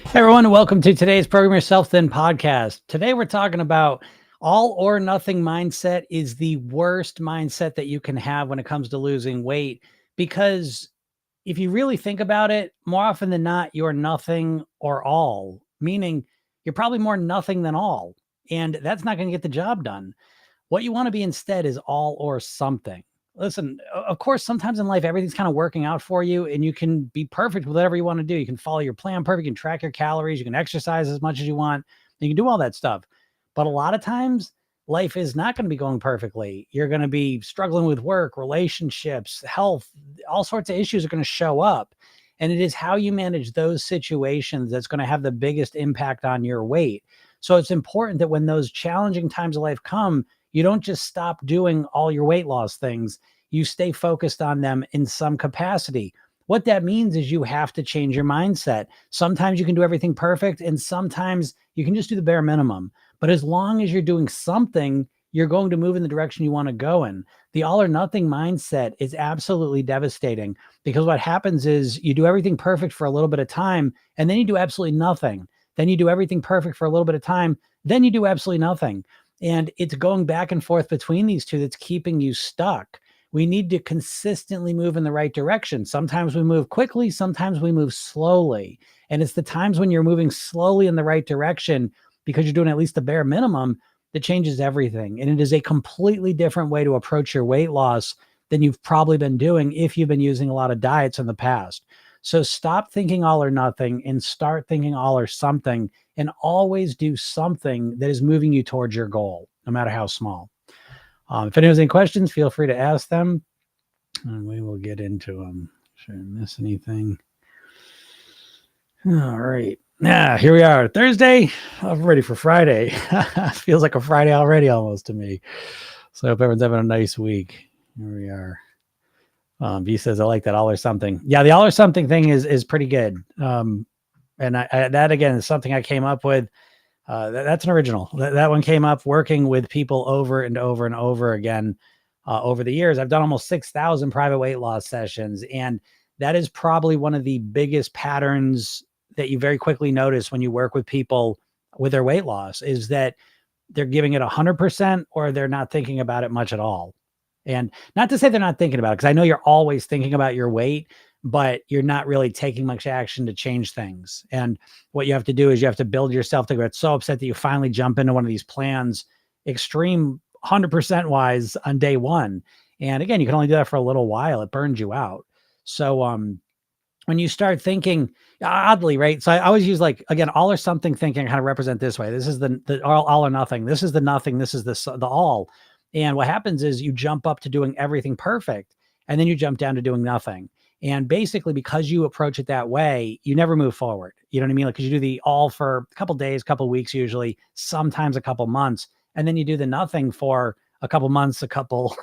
Hey everyone, and welcome to today's Program Yourself Thin podcast. Today we're talking about all or nothing mindset is the worst mindset that you can have when it comes to losing weight. Because if you really think about it, more often than not, you're nothing or all, meaning you're probably more nothing than all. And that's not going to get the job done. What you want to be instead is all or something. Listen, of course, sometimes in life, everything's kind of working out for you and you can be perfect with whatever you want to do. You can follow your plan perfect. You can track your calories. You can exercise as much as you want. You can do all that stuff. But a lot of times, life is not going to be going perfectly. You're going to be struggling with work, relationships, health, all sorts of issues are going to show up. And it is how you manage those situations that's going to have the biggest impact on your weight. So it's important that when those challenging times of life come, you don't just stop doing all your weight loss things. You stay focused on them in some capacity. What that means is you have to change your mindset. Sometimes you can do everything perfect, and sometimes you can just do the bare minimum. But as long as you're doing something, you're going to move in the direction you want to go in. The all or nothing mindset is absolutely devastating because what happens is you do everything perfect for a little bit of time, and then you do absolutely nothing. Then you do everything perfect for a little bit of time, then you do absolutely nothing. And it's going back and forth between these two that's keeping you stuck. We need to consistently move in the right direction. Sometimes we move quickly, sometimes we move slowly. And it's the times when you're moving slowly in the right direction because you're doing at least the bare minimum that changes everything. And it is a completely different way to approach your weight loss than you've probably been doing if you've been using a lot of diets in the past. So stop thinking all or nothing and start thinking all or something, and always do something that is moving you towards your goal, no matter how small. If anyone has any questions, feel free to ask them and we will get into them. Should I miss anything? All right. Yeah, here we are. Thursday. I'm ready for Friday. Feels like a Friday already almost to me. So I hope everyone's having a nice week. Here we are. V says, I like that all or something. Yeah, the all or something thing is pretty good. And that again is something I came up with. That's an original. That one came up working with people over and over and over again over the years. I've done almost 6,000 private weight loss sessions, and that is probably one of the biggest patterns that you very quickly notice when you work with people with their weight loss is that they're giving it 100% or they're not thinking about it much at all. And not to say they're not thinking about it, because I know you're always thinking about your weight, but you're not really taking much action to change things. And what you have to do is you have to build yourself to get so upset that you finally jump into one of these plans, extreme 100% wise on day one. And again, you can only do that for a little while. It burns you out. So when you start thinking oddly, right? So I always use like, again, all or something thinking kind of represent this way. This is the all or nothing. This is the nothing. This is the all. And what happens is you jump up to doing everything perfect, and then you jump down to doing nothing. And basically, because you approach it that way, you never move forward. You know what I mean? Like, because you do the all for a couple days, couple weeks, usually, sometimes a couple months, and then you do the nothing for a couple months, a couple,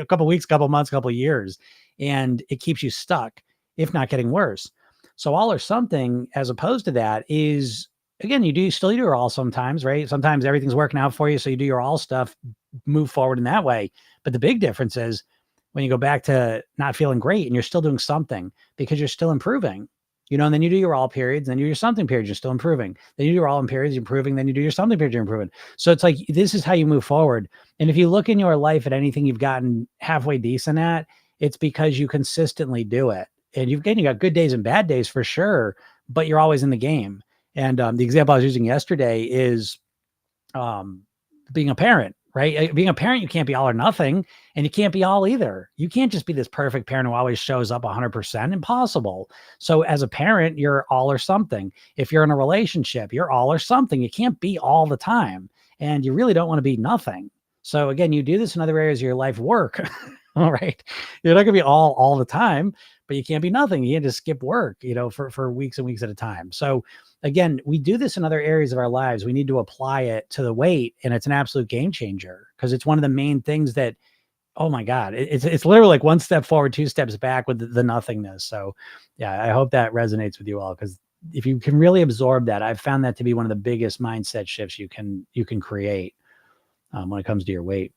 couple weeks, couple months, couple years, and it keeps you stuck, if not getting worse. So all or something, as opposed to that, is again, you still do your all sometimes, right? Sometimes everything's working out for you, so you do your all stuff, move forward in that way. But the big difference is when you go back to not feeling great and you're still doing something because you're still improving, and then you do your all periods, then you do your something periods, you're still improving. Then you do your all in periods, you're improving, then you do your something periods, you're improving. So it's like, this is how you move forward. And if you look in your life at anything you've gotten halfway decent at, it's because you consistently do it. And you got good days and bad days for sure, but you're always in the game. And the example I was using yesterday is being a parent, right? Being a parent, you can't be all or nothing, and you can't be all either. You can't just be this perfect parent who always shows up 100%. Impossible. So as a parent, you're all or something. If you're in a relationship, you're all or something. You can't be all the time, and you really don't want to be nothing. So again, you do this in other areas of your life, work. All right. You're not going to be all the time, but you can't be nothing. You can't just skip work, for weeks and weeks at a time. So again, we do this in other areas of our lives. We need to apply it to the weight, and it's an absolute game changer because it's one of the main things that, oh my God, it's literally like one step forward, two steps back with the nothingness. So yeah, I hope that resonates with you all, because if you can really absorb that, I've found that to be one of the biggest mindset shifts you can create when it comes to your weight.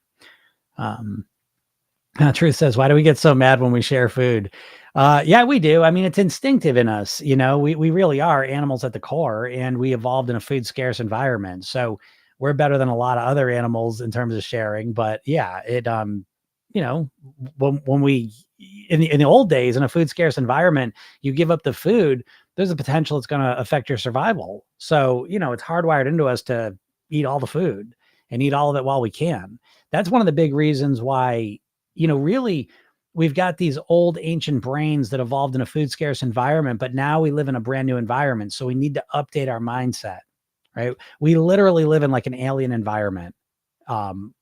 Truth says, why do we get so mad when we share food? Yeah, we do. I mean, it's instinctive in us. We really are animals at the core, and we evolved in a food scarce environment. So we're better than a lot of other animals in terms of sharing. But yeah, you know, when we in the old days in a food scarce environment, you give up the food, there's a potential it's going to affect your survival. So it's hardwired into us to eat all the food and eat all of it while we can. That's one of the big reasons why really, we've got these old ancient brains that evolved in a food scarce environment, but now we live in a brand new environment. So we need to update our mindset, right? We literally live in like an alien environment, um,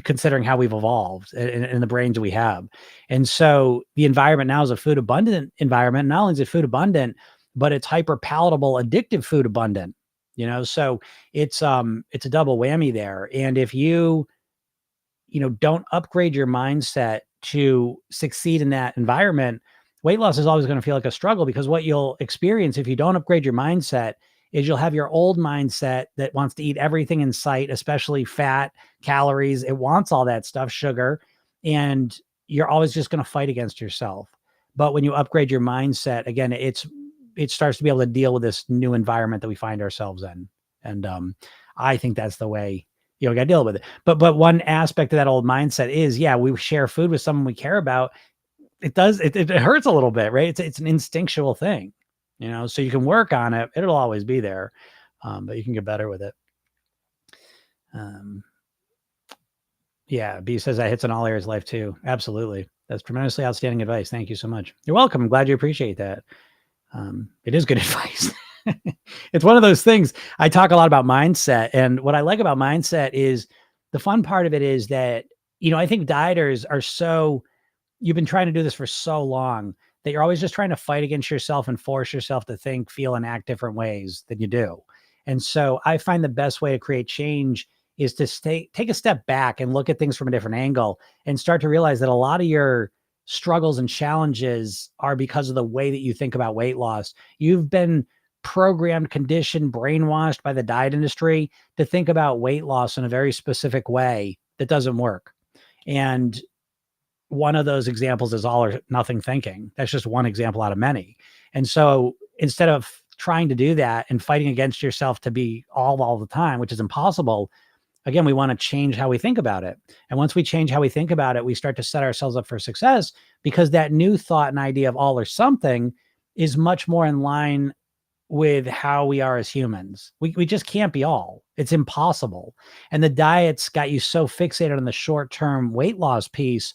considering how we've evolved and the brains we have. And so the environment now is a food abundant environment. Not only is it food abundant, but it's hyper palatable, addictive food abundant. So it's a double whammy there. And if don't upgrade your mindset to succeed in that environment, weight loss is always going to feel like a struggle, because what you'll experience if you don't upgrade your mindset is you'll have your old mindset that wants to eat everything in sight, especially fat, calories. It wants all that stuff, sugar, and you're always just going to fight against yourself. But when you upgrade your mindset, again, it starts to be able to deal with this new environment that we find ourselves in. And I think that's the way we got to deal with it. But one aspect of that old mindset is, yeah, we share food with someone we care about. It hurts a little bit, right? It's an instinctual thing, so you can work on it. It'll always be there, but you can get better with it. Yeah, B says that hits on all areas of life too. Absolutely. That's tremendously outstanding advice. Thank you so much. You're welcome. I'm glad you appreciate that. It is good advice. It's one of those things. I talk a lot about mindset, and what I like about mindset is the fun part of it is that, I think dieters are you've been trying to do this for so long that you're always just trying to fight against yourself and force yourself to think, feel, and act different ways than you do. And so I find the best way to create change is to take a step back and look at things from a different angle and start to realize that a lot of your struggles and challenges are because of the way that you think about weight loss. You've been programmed, conditioned, brainwashed by the diet industry to think about weight loss in a very specific way that doesn't work. And one of those examples is all or nothing thinking. That's just one example out of many. And so instead of trying to do that and fighting against yourself to be all the time, which is impossible, again, we want to change how we think about it. And once we change how we think about it, we start to set ourselves up for success, because that new thought and idea of all or something is much more in line with how we are as humans. We just can't be all. It's impossible. And the diet's got you so fixated on the short-term weight loss piece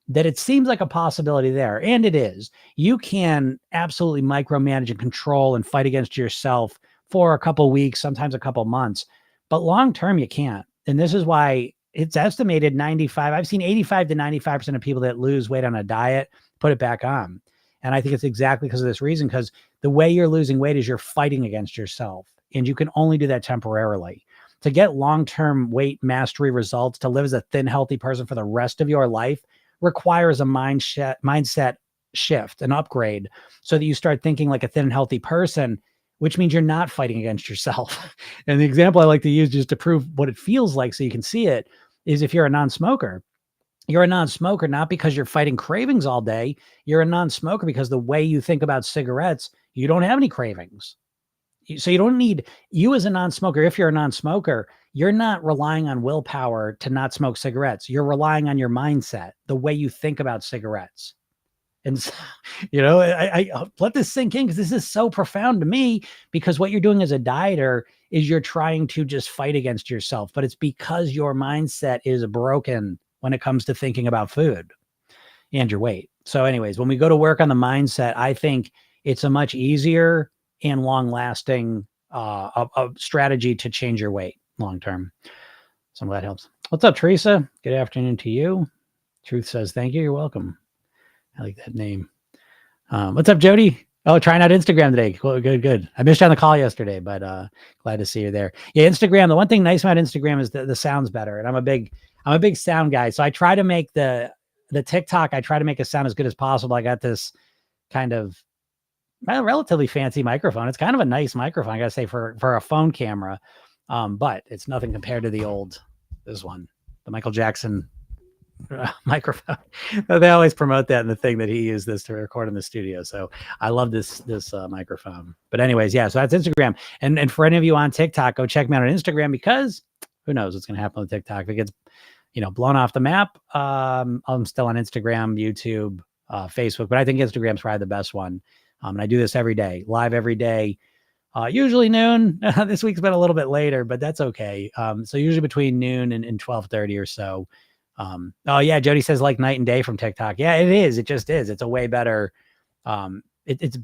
that it seems like a possibility there. And it is. You can absolutely micromanage and control and fight against yourself for a couple of weeks, sometimes a couple of months. But long-term, you can't. And this is why it's estimated 95, I've seen 85 to 95% of people that lose weight on a diet put it back on. And I think it's exactly because of this reason, because the way you're losing weight is you're fighting against yourself. And you can only do that temporarily. To get long-term weight mastery results, to live as a thin, healthy person for the rest of your life, requires a mindset shift, an upgrade, so that you start thinking like a thin and healthy person, which means you're not fighting against yourself. And the example I like to use just to prove what it feels like so you can see it is, if you're a non-smoker, you're a non-smoker not because you're fighting cravings all day. You're a non-smoker because the way you think about cigarettes, you don't have any cravings. So you don't need, you as a non-smoker, if you're a non-smoker, you're not relying on willpower to not smoke cigarettes. You're relying on your mindset, the way you think about cigarettes. And so, I let this sink in, because this is so profound to me, because what you're doing as a dieter is you're trying to just fight against yourself, but it's because your mindset is broken when it comes to thinking about food and your weight. So anyways, when we go to work on the mindset, I think it's a much easier and long-lasting a strategy to change your weight long-term. So I'm glad it helps. What's up, Teresa? Good afternoon to you. Truth says, thank you. You're welcome. I like that name. What's up, Jody? Oh, trying out Instagram today. Cool, good. I missed you on the call yesterday, but glad to see you there. Yeah, Instagram. The one thing nice about Instagram is the sound's better, and I'm a big sound guy, so I try to make the TikTok. I try to make it sound as good as possible. I got this kind of relatively fancy microphone. It's kind of a nice microphone, I gotta say, for a phone camera, but it's nothing compared to this one, the Michael Jackson microphone. They always promote that in the thing that he used this to record in the studio. So I love this microphone. But anyways, yeah. So that's Instagram. And for any of you on TikTok, go check me out on Instagram, because who knows what's going to happen with TikTok if it gets blown off the map. I'm still on Instagram, YouTube, Facebook, but I think Instagram's probably the best one. And I do this every day, live every day. Usually noon. This week's been a little bit later, but that's okay. So usually between noon and 12:30 or so. Oh yeah, Jody says like night and day from TikTok. Yeah, it is. It just is. It's a way better. It's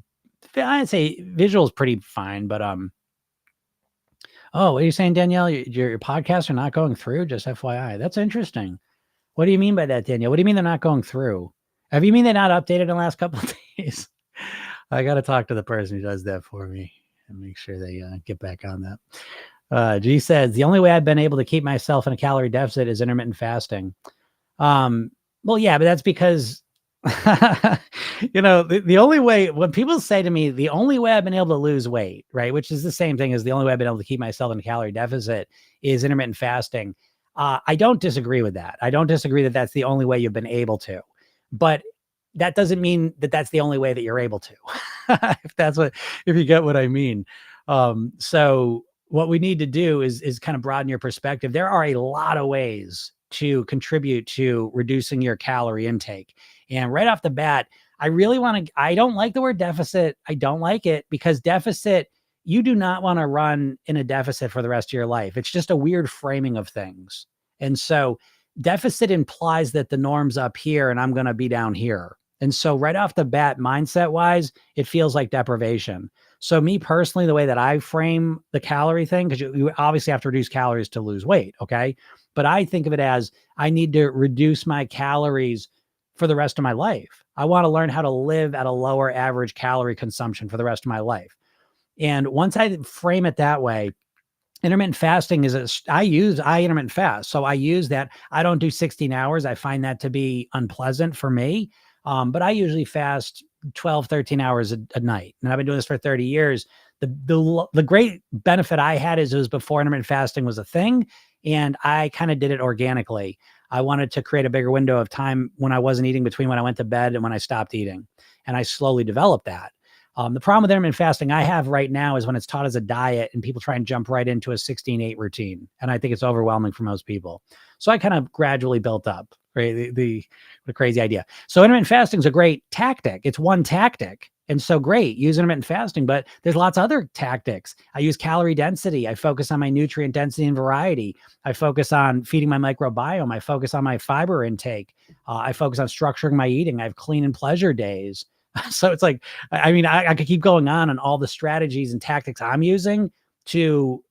I'd say visual is pretty fine, but oh, what are you saying, Danielle? Your podcasts are not going through. Just FYI, that's interesting. What do you mean by that, Danielle? What do you mean they're not going through? Have you mean they're not updated in the last couple of days? I got to talk to the person who does that for me and make sure they get back on that. G says, the only way I've been able to keep myself in a calorie deficit is intermittent fasting. Well, yeah, but that's because, the only way, when people say to me, the only way I've been able to lose weight, right, which is the same thing as the only way I've been able to keep myself in a calorie deficit is intermittent fasting. I don't disagree with that. I don't disagree that that's the only way you've been able to, but that doesn't mean that that's the only way that you're able to, if you get what I mean. So what we need to do is kind of broaden your perspective. There are a lot of ways to contribute to reducing your calorie intake. And right off the bat, I don't like the word deficit. I don't like it because deficit, you do not want to run in a deficit for the rest of your life. It's just a weird framing of things. And so deficit implies that the norm's up here and I'm going to be down here. And so right off the bat, mindset wise, it feels like deprivation. So me personally, the way that I frame the calorie thing, because you obviously have to reduce calories to lose weight. Okay. But I think of it as I need to reduce my calories for the rest of my life. I want to learn how to live at a lower average calorie consumption for the rest of my life. And once I frame it that way, intermittent fasting I intermittent fast. So I use that. I don't do 16 hours. I find that to be unpleasant for me. But I usually fast 12, 13 hours a night. And I've been doing this for 30 years. The great benefit I had is it was before intermittent fasting was a thing. And I kind of did it organically. I wanted to create a bigger window of time when I wasn't eating between when I went to bed and when I stopped eating. And I slowly developed that. The problem with intermittent fasting I have right now is when it's taught as a diet and people try and jump right into a 16-8 routine. And I think it's overwhelming for most people. So I kind of gradually built up, right? The crazy idea. So intermittent fasting is a great tactic. It's one tactic. And so great, use intermittent fasting, but there's lots of other tactics. I use calorie density. I focus on my nutrient density and variety. I focus on feeding my microbiome. I focus on my fiber intake. I focus on structuring my eating. I have clean and pleasure days. So it's like, I mean, I could keep going on all the strategies and tactics I'm using to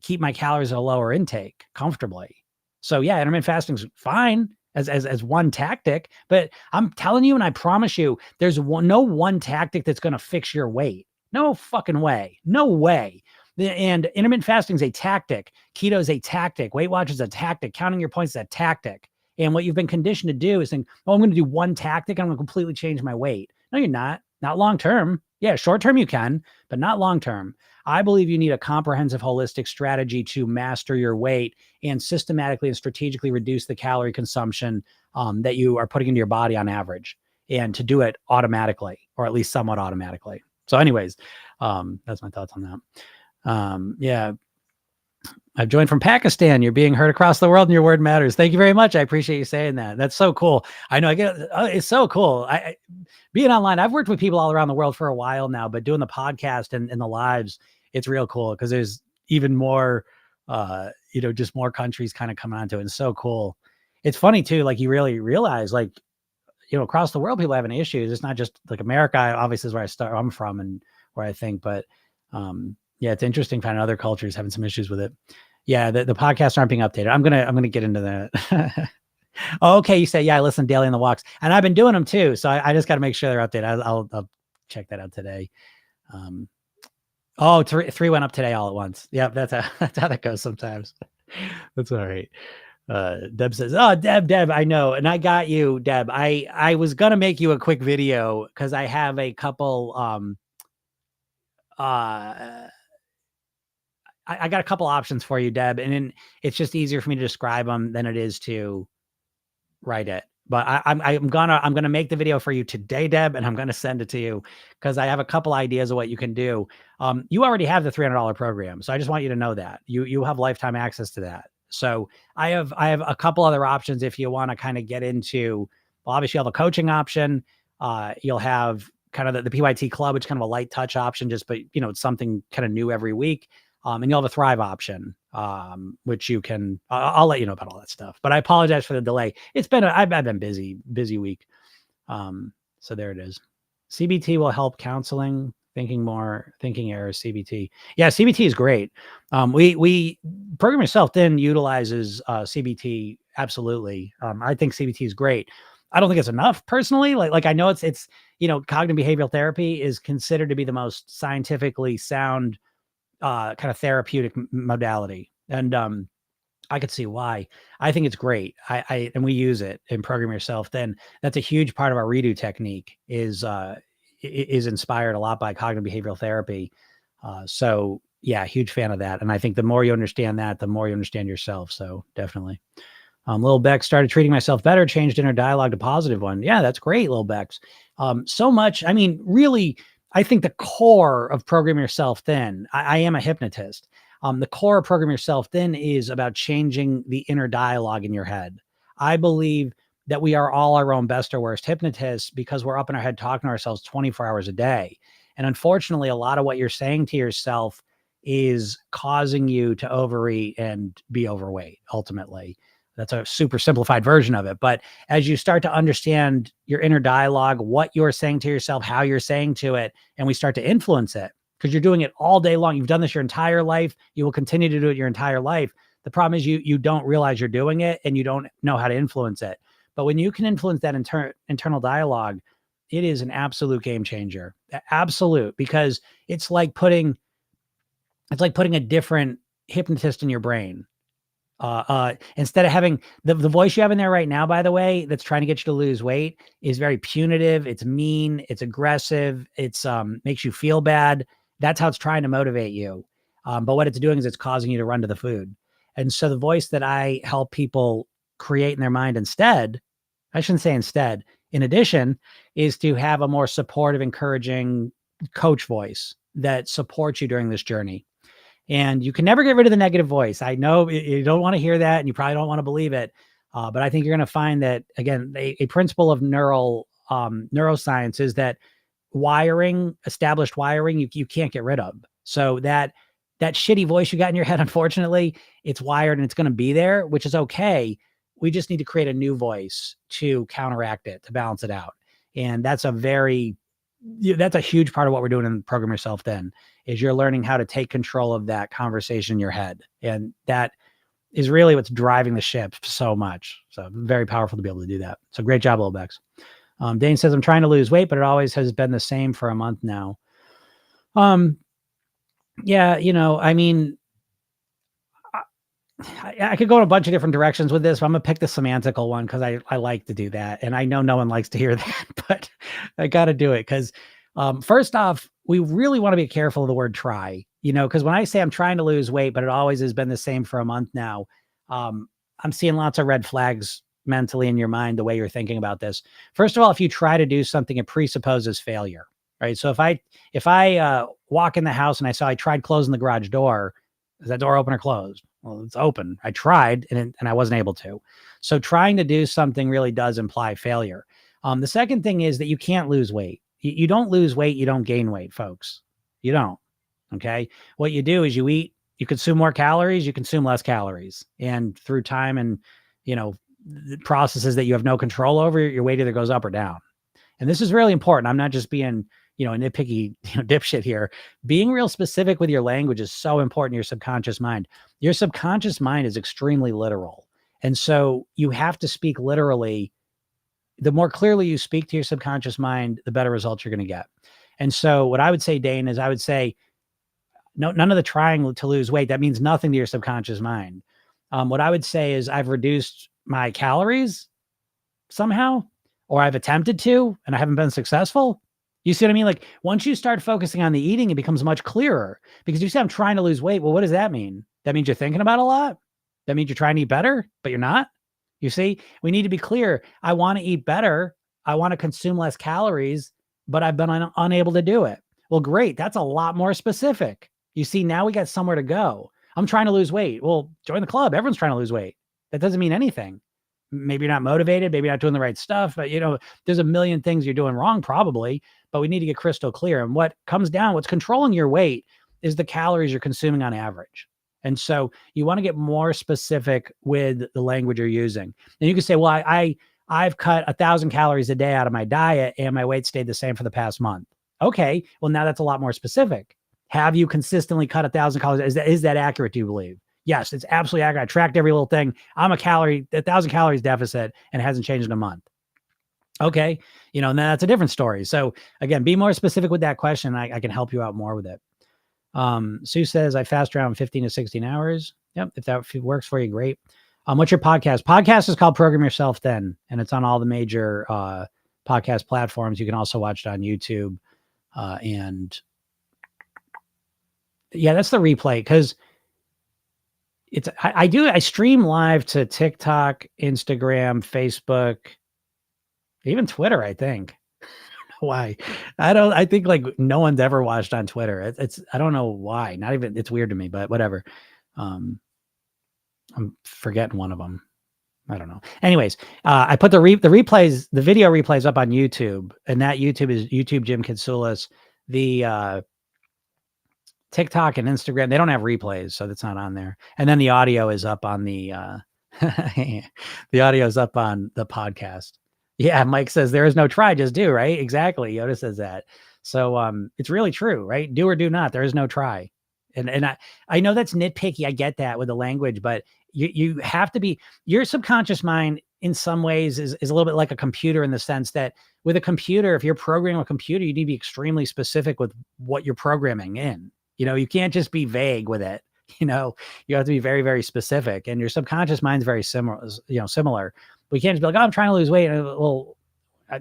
keep my calories at a lower intake comfortably. So yeah, intermittent fasting is fine as one tactic, but I'm telling you, and I promise you, there's no one tactic that's going to fix your weight. No fucking way. No way. And intermittent fasting is a tactic. Keto is a tactic. Weight Watch is a tactic. Counting your points is a tactic. And what you've been conditioned to do is think, oh, I'm going to do one tactic and I'm going to completely change my weight. No, you're not. Not long term. Yeah, short term you can, but not long term. I believe you need a comprehensive, holistic strategy to master your weight and systematically and strategically reduce the calorie consumption that you are putting into your body on average, and to do it automatically, or at least somewhat automatically. So anyways, that's my thoughts on that. Yeah. I've joined from Pakistan. You're being heard across the world and your word matters. Thank you very much. I appreciate you saying that. That's so cool. I know it's so cool. Being online, I've worked with people all around the world for a while now, but doing the podcast and the lives, it's real cool because there's even more, just more countries kind of coming onto it. It's so cool. It's funny too. Like you really realize across the world, people having issues. It's not just like America, obviously is where I'm from and where I think, but, yeah, it's interesting finding other cultures having some issues with it. Yeah, the podcasts aren't being updated. I'm gonna get into that. Oh, okay, you say, yeah, I listen daily on the walks, and I've been doing them too. So I just got to make sure they're updated. I'll check that out today. Three went up today all at once. Yep, that's how that goes sometimes. That's all right. Deb says, oh, Deb, I know. And I got you, Deb. I was gonna make you a quick video because I have a couple I got a couple options for you, Deb, and it's just easier for me to describe them than it is to write it. But I'm gonna make the video for you today, Deb, and I'm gonna send it to you because I have a couple ideas of what you can do. You already have the $300 program, so I just want you to know that you have lifetime access to that. So I have a couple other options if you want to kind of get into. Well, obviously, you have a coaching option. You'll have kind of the PYT Club, which is kind of a light touch option, just but it's something kind of new every week. And you'll have a Thrive option, which you can. I'll let you know about all that stuff. But I apologize for the delay. I've been busy week. So there it is. CBT will help counseling, thinking errors. CBT, yeah, CBT is great. We Program Yourself Thin utilizes CBT absolutely. I think CBT is great. I don't think it's enough personally. Like I know it's cognitive behavioral therapy is considered to be the most scientifically sound kind of therapeutic modality. And I could see why. I think it's great. And we use it in Program Yourself. Then that's a huge part of our redo technique is inspired a lot by cognitive behavioral therapy. So yeah, huge fan of that. And I think the more you understand that, the more you understand yourself. So definitely. Lil Bex started treating myself better, changed inner dialogue to positive one. Yeah, that's great, Lil Bex. So much. I mean, really, I think the core of Program Yourself Thin, I am a hypnotist. The core of Program Yourself Thin is about changing the inner dialogue in your head. I believe that we are all our own best or worst hypnotists because we're up in our head talking to ourselves 24 hours a day. And unfortunately, a lot of what you're saying to yourself is causing you to overeat and be overweight, ultimately. That's a super simplified version of it. But as you start to understand your inner dialogue, what you're saying to yourself, how you're saying to it, and we start to influence it, because you're doing it all day long. You've done this your entire life. You will continue to do it your entire life. The problem is you don't realize you're doing it and you don't know how to influence it. But when you can influence that internal dialogue, it is an absolute game changer. Absolute, because it's like putting a different hypnotist in your brain. Instead of having the voice you have in there right now, by the way, that's trying to get you to lose weight is very punitive. It's mean, it's aggressive. It's makes you feel bad. That's how it's trying to motivate you. But what it's doing is it's causing you to run to the food. And so the voice that I help people create in their mind instead, I shouldn't say instead, in addition, is to have a more supportive, encouraging coach voice that supports you during this journey. And you can never get rid of the negative voice. I know you don't want to hear that and you probably don't want to believe it. But I think you're going to find that, again, a principle of neuroscience is that established wiring, you can't get rid of. So that shitty voice you got in your head, unfortunately, it's wired and it's going to be there, which is okay. We just need to create a new voice to counteract it, to balance it out. And that's a huge part of what we're doing in Program Yourself Thin, is you're learning how to take control of that conversation in your head. And that is really what's driving the ship so much. So very powerful to be able to do that. So great job, Lil Bex. Dane says, I'm trying to lose weight, but it always has been the same for a month now. Yeah, I mean, I could go in a bunch of different directions with this, but I'm gonna pick the semantical one because I like to do that. And I know no one likes to hear that, but I got to do it because first off, we really want to be careful of the word try, because when I say I'm trying to lose weight, but it always has been the same for a month now, I'm seeing lots of red flags mentally in your mind, the way you're thinking about this. First of all, if you try to do something, it presupposes failure, right? So if I walk in the house and I tried closing the garage door, is that door open or closed? Well, it's open. I tried and I wasn't able to. So trying to do something really does imply failure. The second thing is that you can't lose weight. You don't lose weight. You don't gain weight, folks. You don't. Okay. What you do is you eat, you consume more calories, you consume less calories. And through time and, the processes that you have no control over, your weight either goes up or down. And this is really important. I'm not just being, a nitpicky dipshit here. Being real specific with your language is so important to your subconscious mind. Your subconscious mind is extremely literal. And so you have to speak literally. The more clearly you speak to your subconscious mind, the better results you're going to get. And so what I would say, Dane, is I would say, no, none of the trying to lose weight, that means nothing to your subconscious mind. What I would say is I've reduced my calories somehow, or I've attempted to, and I haven't been successful. You see what I mean? Like once you start focusing on the eating, it becomes much clearer because you say, I'm trying to lose weight. Well, what does that mean? That means you're thinking about a lot. That means you're trying to eat better, but you're not. You see, we need to be clear. I want to eat better. I want to consume less calories, but I've been unable to do it. Well, great. That's a lot more specific. You see, now we got somewhere to go. I'm trying to lose weight. Well, join the club. Everyone's trying to lose weight. That doesn't mean anything. Maybe you're not motivated. Maybe you're not doing the right stuff. But, there's a million things you're doing wrong probably. But we need to get crystal clear. And what's controlling your weight is the calories you're consuming on average. And so you want to get more specific with the language you're using. And you can say, well, I've cut 1,000 calories a day out of my diet and my weight stayed the same for the past month. Okay, well, now that's a lot more specific. Have you consistently cut 1,000 calories? Is that accurate, do you believe? Yes, it's absolutely accurate. I tracked every little thing. I'm 1,000 calories deficit and it hasn't changed in a month. Okay, and that's a different story. So again, be more specific with that question. I can help you out more with it. Sue says, I fast around 15 to 16 hours. Yep. If that works for you, great. What's your podcast? Podcast is called Program Yourself Thin, and it's on all the major podcast platforms. You can also watch it on YouTube. And yeah, that's the replay because I stream live to TikTok, Instagram, Facebook, even Twitter, I think. Why? I think like no one's ever watched on Twitter. I don't know why. Not even, it's weird to me, but whatever. I'm forgetting one of them. I don't know. Anyways, I put the replays, the video replays up on YouTube, and that YouTube is YouTube Jim Katsoulis. The TikTok and Instagram, they don't have replays, so that's not on there. And then the audio is up on the the audio is up on the podcast. Yeah, Mike says there is no try, just do, right? Exactly. Yoda says that. So it's really true, right? Do or do not. There is no try. And I know that's nitpicky. I get that with the language, but you have to be, your subconscious mind in some ways is a little bit like a computer in the sense that with a computer, if you're programming a computer, you need to be extremely specific with what you're programming in. You can't just be vague with it. You have to be very, very specific, and your subconscious mind's very similar. But you can't just be like, oh, I'm trying to lose weight. Well,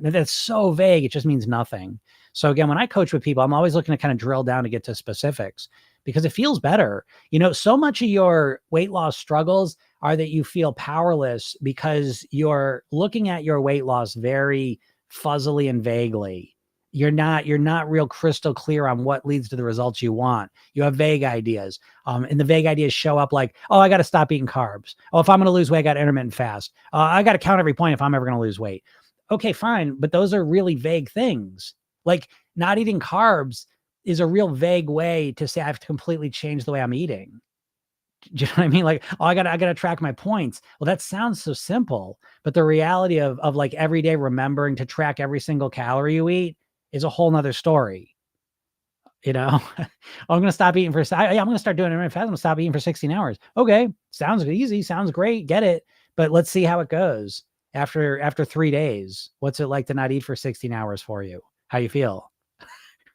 that's so vague. It just means nothing. So again, when I coach with people, I'm always looking to kind of drill down to get to specifics because it feels better. So much of your weight loss struggles are that you feel powerless because you're looking at your weight loss very fuzzily and vaguely. You're not real crystal clear on what leads to the results you want. You have vague ideas. And the vague ideas show up like, oh, I got to stop eating carbs. Oh, if I'm going to lose weight, I got intermittent fast. I got to count every point if I'm ever going to lose weight. Okay, fine. But those are really vague things. Like not eating carbs is a real vague way to say I have to completely change the way I'm eating. Do you know what I mean? Like, oh, I gotta track my points. Well, that sounds so simple, but the reality of like every day remembering to track every single calorie you eat is a whole nother story. I'm going to stop eating I'm going to start doing intermittent fast. I'm going to stop eating for 16 hours. Okay. Sounds easy. Sounds great. Get it. But let's see how it goes after 3 days. What's it like to not eat for 16 hours for you? How you feel?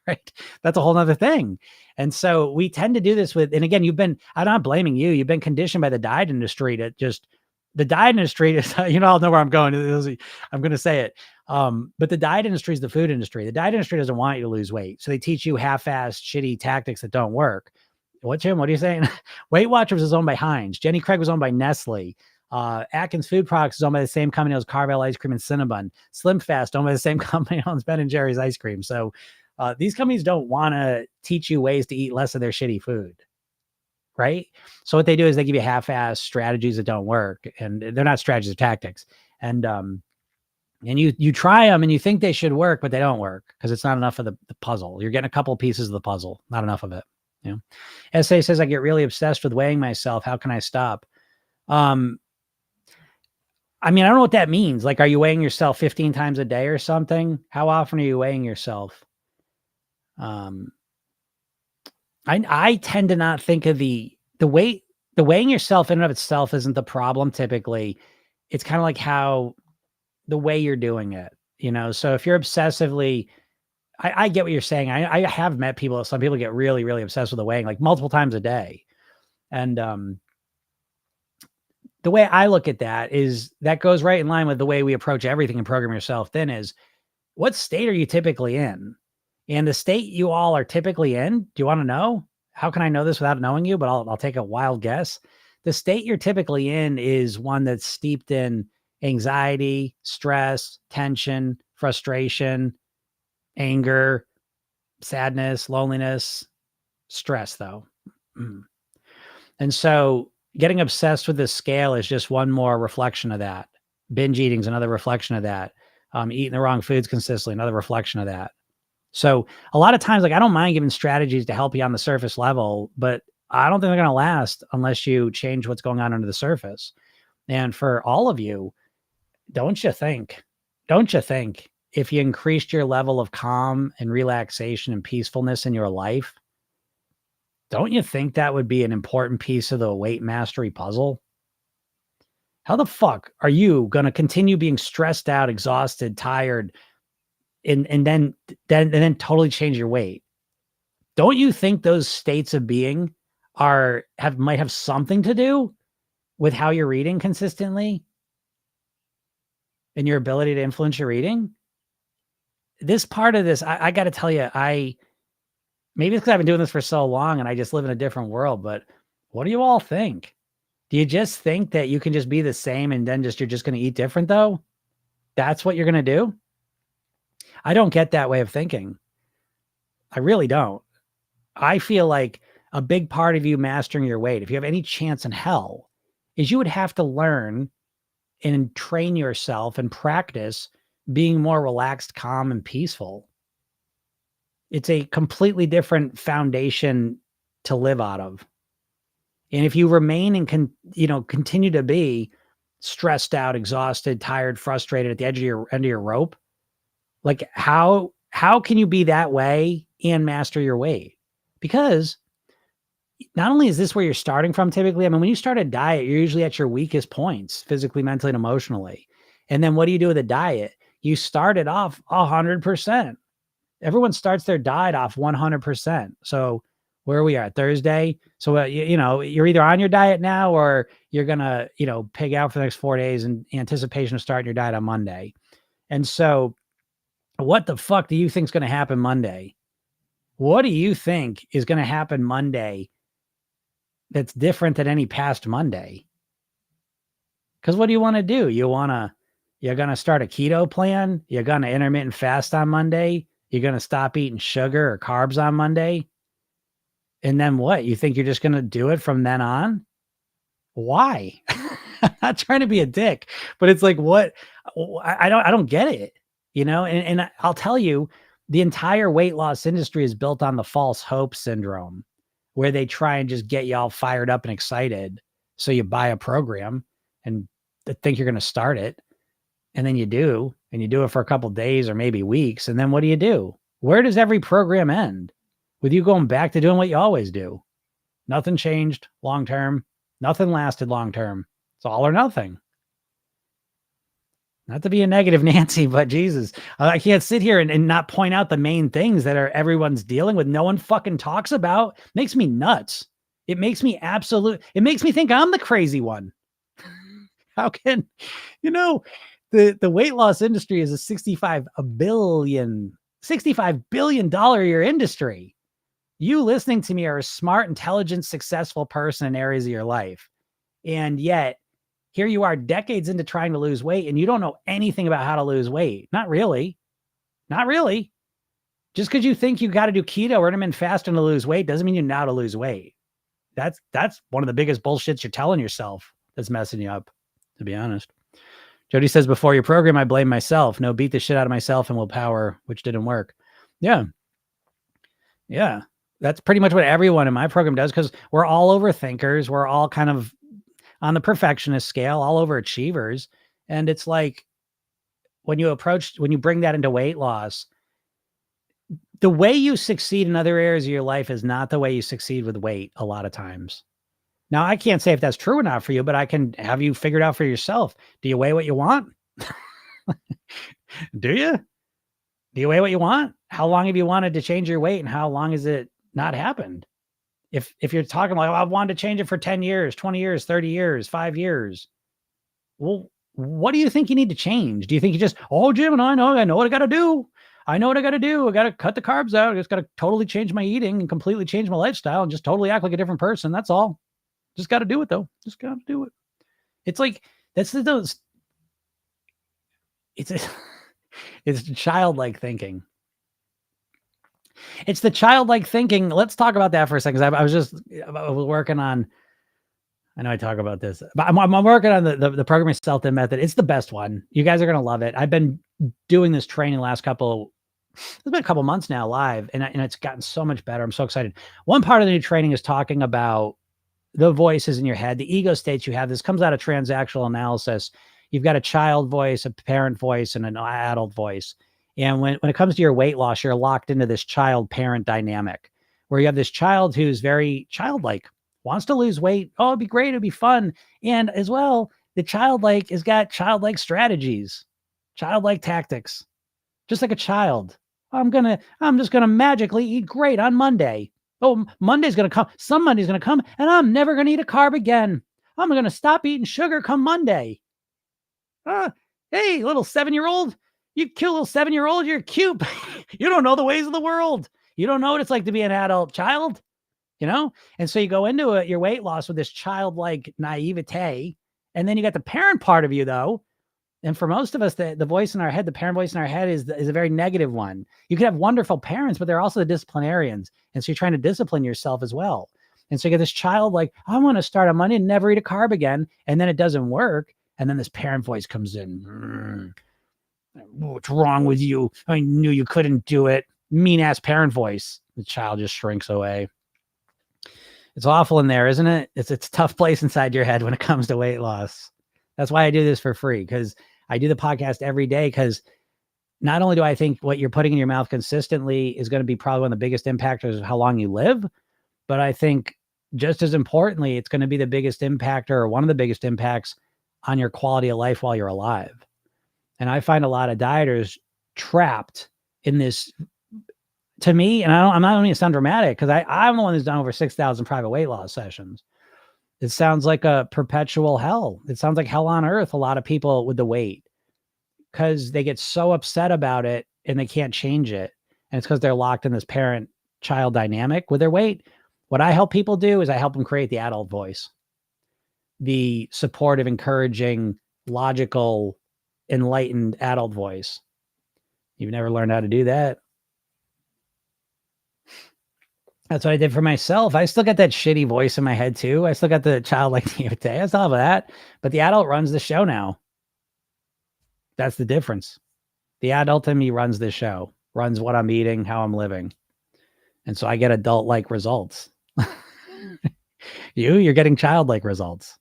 Right. That's a whole nother thing. And so we tend to do this and again, I'm not blaming you. You've been conditioned by the diet industry to the diet industry is, I'll know where I'm going. I'm going to say it. But the diet industry is the food industry. The diet industry doesn't want you to lose weight. So they teach you half-assed, shitty tactics that don't work. What, Jim? What are you saying? Weight Watchers is owned by Heinz. Jenny Craig was owned by Nestle. Atkins Food Products is owned by the same company as Carvel Ice Cream and Cinnabon. Slim Fast owned by the same company owns Ben and Jerry's ice cream. So these companies don't want to teach you ways to eat less of their shitty food. Right. So what they do is they give you half-assed strategies that don't work, and they're not strategies or tactics. And you try them and you think they should work, but they don't work because it's not enough of the puzzle. You're getting a couple of pieces of the puzzle, not enough of it. SA says, I get really obsessed with weighing myself. How can I stop? I mean, I don't know what that means. Like, are you weighing yourself 15 times a day or something? How often are you weighing yourself? I tend to not think of the weighing yourself in and of itself isn't the problem. Typically, it's kind of like how the way you're doing it, so if you're obsessively, I get what you're saying. I have met people, some people get really, really obsessed with the weighing like multiple times a day. And, the way I look at that is that goes right in line with the way we approach everything and Program Yourself Thin is what state are you typically in? And the state you all are typically in, do you want to know? How can I know this without knowing you? But I'll take a wild guess. The state you're typically in is one that's steeped in anxiety, stress, tension, frustration, anger, sadness, loneliness, stress, though. And so getting obsessed with this scale is just one more reflection of that. Binge eating is another reflection of that. Eating the wrong foods consistently, another reflection of that. So a lot of times, like, I don't mind giving strategies to help you on the surface level, but I don't think they're going to last unless you change what's going on under the surface. And for all of you, don't you think if you increased your level of calm and relaxation and peacefulness in your life, don't you think that would be an important piece of the weight mastery puzzle? How the fuck are you going to continue being stressed out, exhausted, tired, and then totally change your weight? Don't you think those states of being might have something to do with how you're eating consistently and your ability to influence your eating? This part of this, I got to tell you, maybe it's because I've been doing this for so long and I just live in a different world, but what do you all think? Do you just think that you can just be the same and then you're just going to eat different though? That's what you're going to do? I don't get that way of thinking. I really don't. I feel like a big part of you mastering your weight, if you have any chance in hell, is you would have to learn and train yourself and practice being more relaxed, calm, and peaceful. It's a completely different foundation to live out of. And if you remain and continue to be stressed out, exhausted, tired, frustrated at the end of your rope, like how can you be that way and master your weight? Because not only is this where you're starting from typically, I mean, when you start a diet, you're usually at your weakest points, physically, mentally, and emotionally. And then what do you do with a diet? You start it off 100%. Everyone starts their diet off 100%. So where we are Thursday. So, you're either on your diet now or you're going to, pig out for the next 4 days in anticipation of starting your diet on Monday. And so what the fuck do you think is going to happen Monday? What do you think is going to happen Monday that's different than any past Monday? Because what do you want to do? You're going to start a keto plan? You're going to intermittent fast on Monday? You're going to stop eating sugar or carbs on Monday? And then what? You think you're just going to do it from then on? Why? I'm not trying to be a dick, but it's like, what? I don't get it, and I'll tell you, the entire weight loss industry is built on the false hope syndrome, where they try and just get you all fired up and excited. So you buy a program and think you're going to start it. And then you do, and you do it for a couple of days or maybe weeks. And then what do? Where does every program end? With you going back to doing what you always do? Nothing changed long-term. Nothing lasted long-term. It's all or nothing. Not to be a negative Nancy, but Jesus, I can't sit here and not point out the main things that everyone's dealing with. No one fucking talks about. Makes me nuts. It makes me think I'm the crazy one. How can, the weight loss industry is a $65 billion a year industry. You listening to me are a smart, intelligent, successful person in areas of your life. And yet here you are decades into trying to lose weight and you don't know anything about how to lose weight. Not really. Just because you think you got to do keto or intermittent fasting to lose weight doesn't mean you know how to lose weight. That's one of the biggest bullshits you're telling yourself that's messing you up, to be honest. Jody says, before your program, I blame myself. No, beat the shit out of myself and willpower, which didn't work. Yeah. That's pretty much what everyone in my program does, because we're all overthinkers. We're all kind of on the perfectionist scale, all overachievers. And it's like, when you bring that into weight loss, the way you succeed in other areas of your life is not the way you succeed with weight a lot of times. Now, I can't say if that's true or not for you, but I can have you figured out for yourself. Do you weigh what you want? Do you? Do you weigh what you want? How long have you wanted to change your weight and how long has it not happened? If you're talking like, I wanted to change it for 10 years, 20 years, 30 years, 5 years. Well, what do you think you need to change? Do you think you just, Jim, and I know what I got to do. I know what I got to do. I got to cut the carbs out. I just got to totally change my eating and completely change my lifestyle and just totally act like a different person. That's all. Just got to do it though. Just got to do it. It's like, it's it's childlike thinking. It's the childlike thinking. Let's talk about that for a second. I was working on, I know I talk about this, but I'm working on the programming self-taught method. It's the best one. You guys are going to love it. I've been doing this training it's been a couple months now live, and it's gotten so much better. I'm so excited. One part of the new training is talking about the voices in your head, the ego states you have. This comes out of transactional analysis. You've got a child voice, a parent voice, and an adult voice. And when it comes to your weight loss, you're locked into this child-parent dynamic where you have this child who's very childlike, wants to lose weight. Oh, it'd be great. It'd be fun. And as well, the childlike has got childlike strategies, childlike tactics, just like a child. I'm just going to magically eat great on Monday. Oh, Monday's going to come. Some Monday's going to come and I'm never going to eat a carb again. I'm going to stop eating sugar come Monday. Hey, little 7-year-old, you cute little 7-year-old, you're cute. You don't know the ways of the world. You don't know what it's like to be an adult child, you know? And so you go into it, your weight loss with this childlike naivete. And then you got the parent part of you though. And for most of us, the voice in our head, the parent voice in our head is a very negative one. You could have wonderful parents, but they're also the disciplinarians. And so you're trying to discipline yourself as well. And so you get this child like, I want to start on Monday and never eat a carb again. And then it doesn't work. And then this parent voice comes in. What's wrong with you? I knew you couldn't do it. Mean ass parent voice. The child just shrinks away. It's awful in there, isn't it? It's a tough place inside your head when it comes to weight loss. That's why I do this for free, because I do the podcast every day, because not only do I think what you're putting in your mouth consistently is going to be probably one of the biggest impactors of how long you live, but I think just as importantly, it's going to be the biggest impactor, or one of the biggest impacts on your quality of life while you're alive. And I find a lot of dieters trapped in this, to me, and I'm not going to sound dramatic, because I'm the one who's done over 6,000 private weight loss sessions. It sounds like a perpetual hell. It sounds like hell on earth. A lot of people with the weight, because they get so upset about it and they can't change it. And it's because they're locked in this parent-child dynamic with their weight. What I help people do is I help them create the adult voice, the supportive, encouraging, logical, enlightened adult voice. You've never learned how to do that. That's what I did for myself. I still got that shitty voice in my head too. I still got the childlike naivete. I still have that, but the adult runs the show now. That's the difference. The adult in me runs this show, runs what I'm eating, how I'm living. And so I get adult-like results. You're getting childlike results,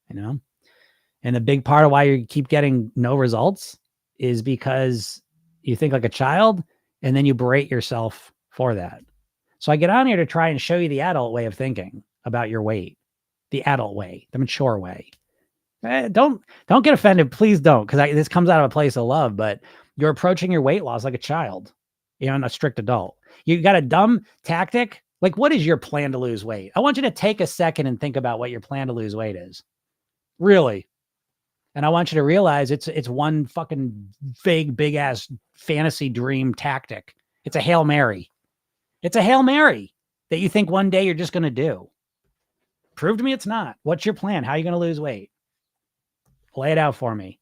you know? And a big part of why you keep getting no results is because you think like a child and then you berate yourself for that. So I get on here to try and show you the adult way of thinking about your weight, the adult way, the mature way. Don't get offended. Please don't, because this comes out of a place of love, but you're approaching your weight loss like a child, and a strict adult. You got a dumb tactic. Like, what is your plan to lose weight? I want you to take a second and think about what your plan to lose weight is. Really. And I want you to realize it's one fucking vague, big ass fantasy dream tactic. It's a Hail Mary. It's a Hail Mary that you think one day you're just going to do. Prove to me it's not. What's your plan? How are you going to lose weight? Lay it out for me.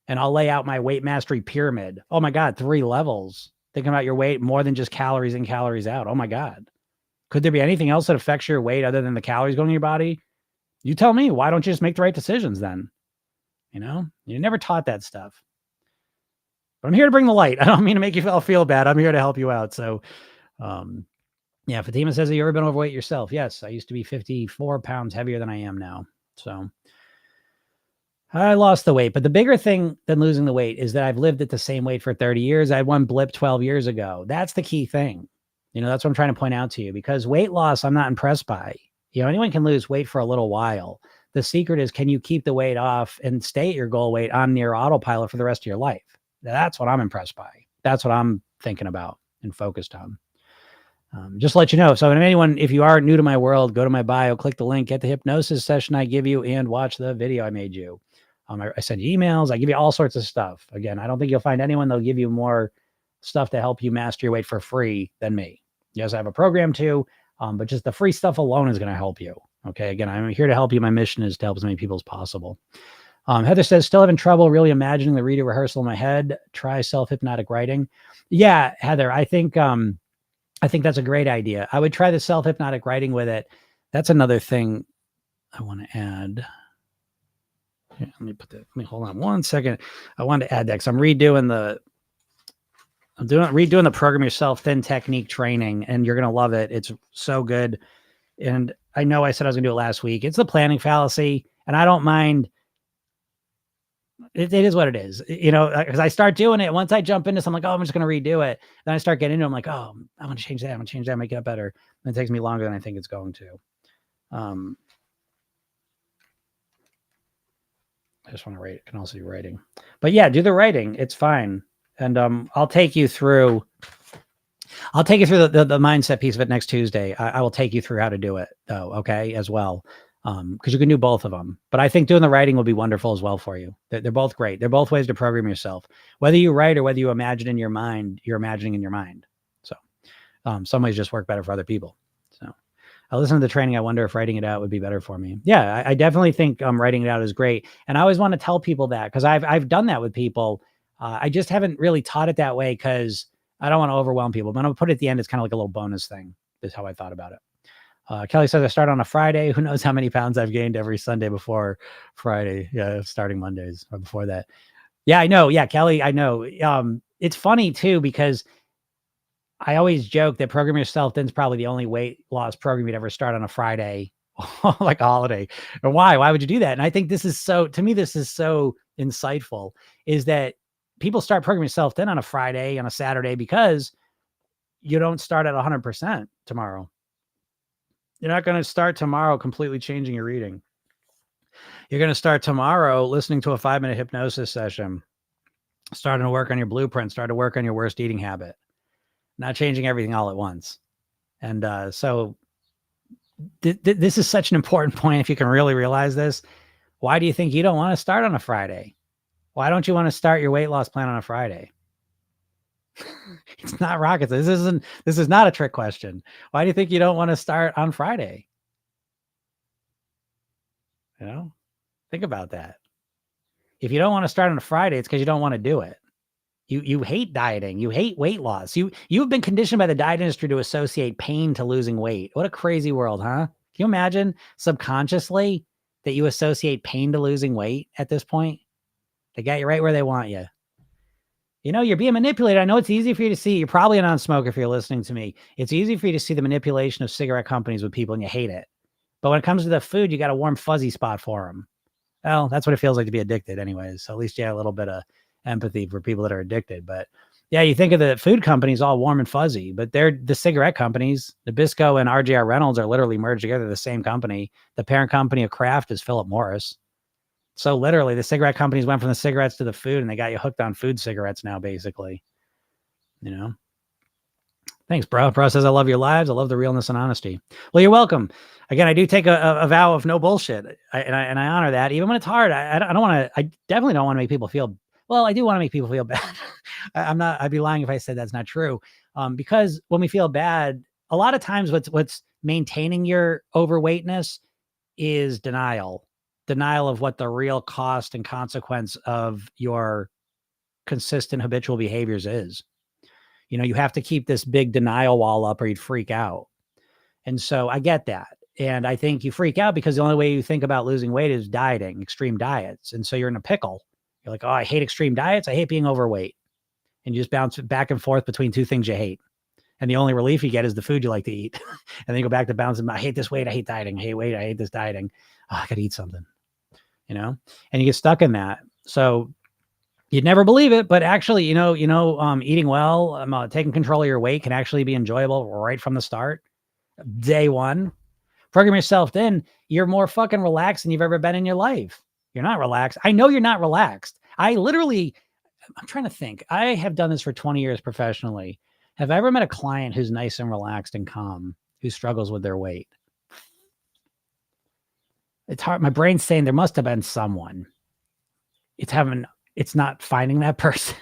And I'll lay out my weight mastery pyramid. Oh my God, 3 levels. Thinking about your weight more than just calories in, calories out. Oh my God. Could there be anything else that affects your weight other than the calories going in your body? You tell me. Why don't you just make the right decisions then? You know, you never taught that stuff. But I'm here to bring the light. I don't mean to make you all feel bad. I'm here to help you out. So, yeah, Fatima says, have you ever been overweight yourself? Yes, I used to be 54 pounds heavier than I am now. So I lost the weight. But the bigger thing than losing the weight is that I've lived at the same weight for 30 years. I had one blip 12 years ago. That's the key thing. You know, that's what I'm trying to point out to you, because weight loss, I'm not impressed by. You know, anyone can lose weight for a little while. The secret is, can you keep the weight off and stay at your goal weight on near autopilot for the rest of your life? That's what I'm impressed by. That's what I'm thinking about and focused on. Just to let you know. So if you are new to my world, go to my bio, click the link, get the hypnosis session I give you, and watch the video I made you. I send you emails. I give you all sorts of stuff. Again, I don't think you'll find anyone that'll give you more stuff to help you master your weight for free than me. Yes, I have a program too, but just the free stuff alone is going to help you. Okay. Again, I'm here to help you. My mission is to help as many people as possible. Heather says, still having trouble really imagining the redo rehearsal in my head. Try self-hypnotic writing. Yeah, Heather, I think that's a great idea. I would try the self-hypnotic writing with it. That's another thing I want to add. Here, let me hold on 1 second. I wanted to add that because I'm redoing the Program Yourself Thin technique training, and you're going to love it. It's so good. And I know I said I was going to do it last week. It's the planning fallacy, and I don't mind. It is what it is, because I start doing it. Once I jump into something, I'm like, oh, I'm just going to redo it. Then I start getting into it. I'm like, oh, I'm going to change that. I'm going to change that, make it better. And it takes me longer than I think it's going to. I just want to write. It can also be writing, but yeah, do the writing. It's fine. And I'll take you through the mindset piece of it next Tuesday. I will take you through how to do it though. Okay. As well. Because you can do both of them, but I think doing the writing will be wonderful as well for you. They're both great. They're both ways to program yourself, whether you write or whether you imagine in your mind, you're imagining in your mind. So some ways just work better for other people. So I listen to the training. I wonder if writing it out would be better for me. Yeah, I definitely think writing it out is great. And I always want to tell people that because I've done that with people. I just haven't really taught it that way because I don't want to overwhelm people. But I'm gonna put it at the end. It's kind of like a little bonus thing. Is how I thought about it. Kelly says I start on a Friday. Who knows how many pounds I've gained every Sunday before Friday? Yeah, starting Mondays or before that. Yeah, I know. Yeah, Kelly, I know. It's funny too because I always joke that Program Yourself Thin's probably the only weight loss program you'd ever start on a Friday, like a holiday. And why? Why would you do that? And I think this is so insightful. Is that people start Program Yourself Thin on a Friday, on a Saturday because you don't start at 100% tomorrow. You're not going to start tomorrow completely changing your reading. You're going to start tomorrow listening to a 5-minute hypnosis session, starting to work on your blueprint, starting to work on your worst eating habit, not changing everything all at once. And so this is such an important point. If you can really realize this, why do you think you don't want to start on a Friday? Why don't you want to start your weight loss plan on a Friday? It's not rocket science. This is not a trick question. Why do you think you don't want to start on Friday? Think about that. If you don't want to start on a Friday, it's because you don't want to do it. You hate dieting. You hate weight loss. You've been conditioned by the diet industry to associate pain to losing weight. What a crazy world, huh? Can you imagine subconsciously that you associate pain to losing weight at this point? They got you right where they want you. You're being manipulated. I know it's easy for you to see. You're probably a non-smoker if you're listening to me. It's easy for you to see the manipulation of cigarette companies with people and you hate it. But when it comes to the food, you got a warm, fuzzy spot for them. Well, that's what it feels like to be addicted anyways. So at least you have a little bit of empathy for people that are addicted. But yeah, you think of the food companies all warm and fuzzy, but they're the cigarette companies. Nabisco and RJR Reynolds are literally merged together, the same company. The parent company of Kraft is Philip Morris. So literally the cigarette companies went from the cigarettes to the food and they got you hooked on food cigarettes now, basically. Thanks, bro. Bro says, I love your lives. I love the realness and honesty. Well, you're welcome. Again, I do take a vow of no bullshit. And I honor that. Even when it's hard, I don't want to, I definitely don't want to make people feel, well, I do want to make people feel bad. I'd be lying if I said that's not true. Because when we feel bad, a lot of times what's maintaining your overweightness is denial of what the real cost and consequence of your consistent habitual behaviors is. You have to keep this big denial wall up or you'd freak out. And so I get that. And I think you freak out because the only way you think about losing weight is dieting, extreme diets. And so you're in a pickle. You're like, oh, I hate extreme diets. I hate being overweight. And you just bounce back and forth between two things you hate. And the only relief you get is the food you like to eat. And then you go back to bouncing. I hate this weight. I hate dieting. I hate weight. I hate this dieting. Oh, I got to eat something, and you get stuck in that. So you'd never believe it, but actually, eating well, taking control of your weight can actually be enjoyable right from the start. Day one, Program Yourself Thin, you're more fucking relaxed than you've ever been in your life. You're not relaxed. I know you're not relaxed. I'm trying to think. I have done this for 20 years professionally. Have I ever met a client who's nice and relaxed and calm, who struggles with their weight? It's hard. My brain's saying there must have been someone. It's not finding that person.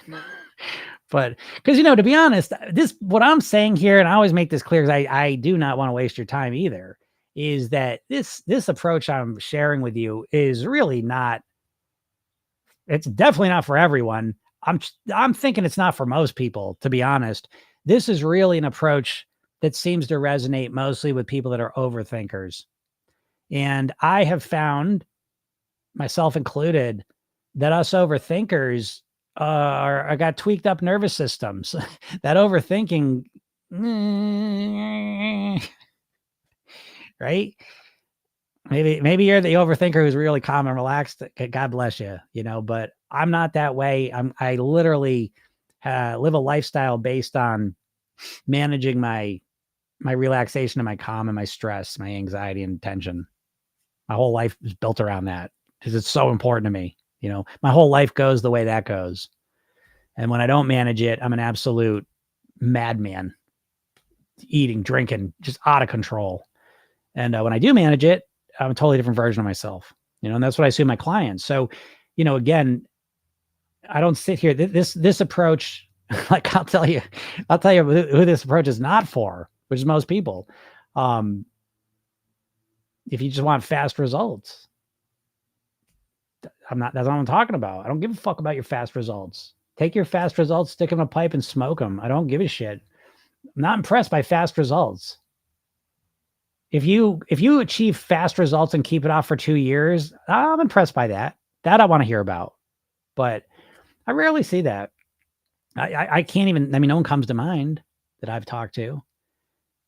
But because, to be honest, what I'm saying here, and I always make this clear because I do not want to waste your time either, is that this approach I'm sharing with you is really not It's definitely not for everyone. I'm thinking it's not for most people, to be honest. This is really an approach that seems to resonate mostly with people that are overthinkers. And I have found, myself included, that us overthinkers are got tweaked up nervous systems. That overthinking, right? Maybe you're the overthinker who's really calm and relaxed. God bless you, but I'm not that way. I literally live a lifestyle based on managing my relaxation and my calm and my stress, my anxiety and tension. My whole life is built around that because it's so important to me. My whole life goes the way that goes. And when I don't manage it, I'm an absolute madman, eating, drinking, just out of control. And when I do manage it, I'm a totally different version of myself, and that's what I see in my clients. So, again, I don't sit here. This approach, like I'll tell you who this approach is not for, which is most people. If you just want fast results, that's not what I'm talking about. I don't give a fuck about your fast results. Take your fast results, stick them in a pipe and smoke them. I don't give a shit. I'm not impressed by fast results. If you achieve fast results and keep it off for 2 years, I'm impressed by that. That I want to hear about. But I rarely see that. I can't even, no one comes to mind that I've talked to.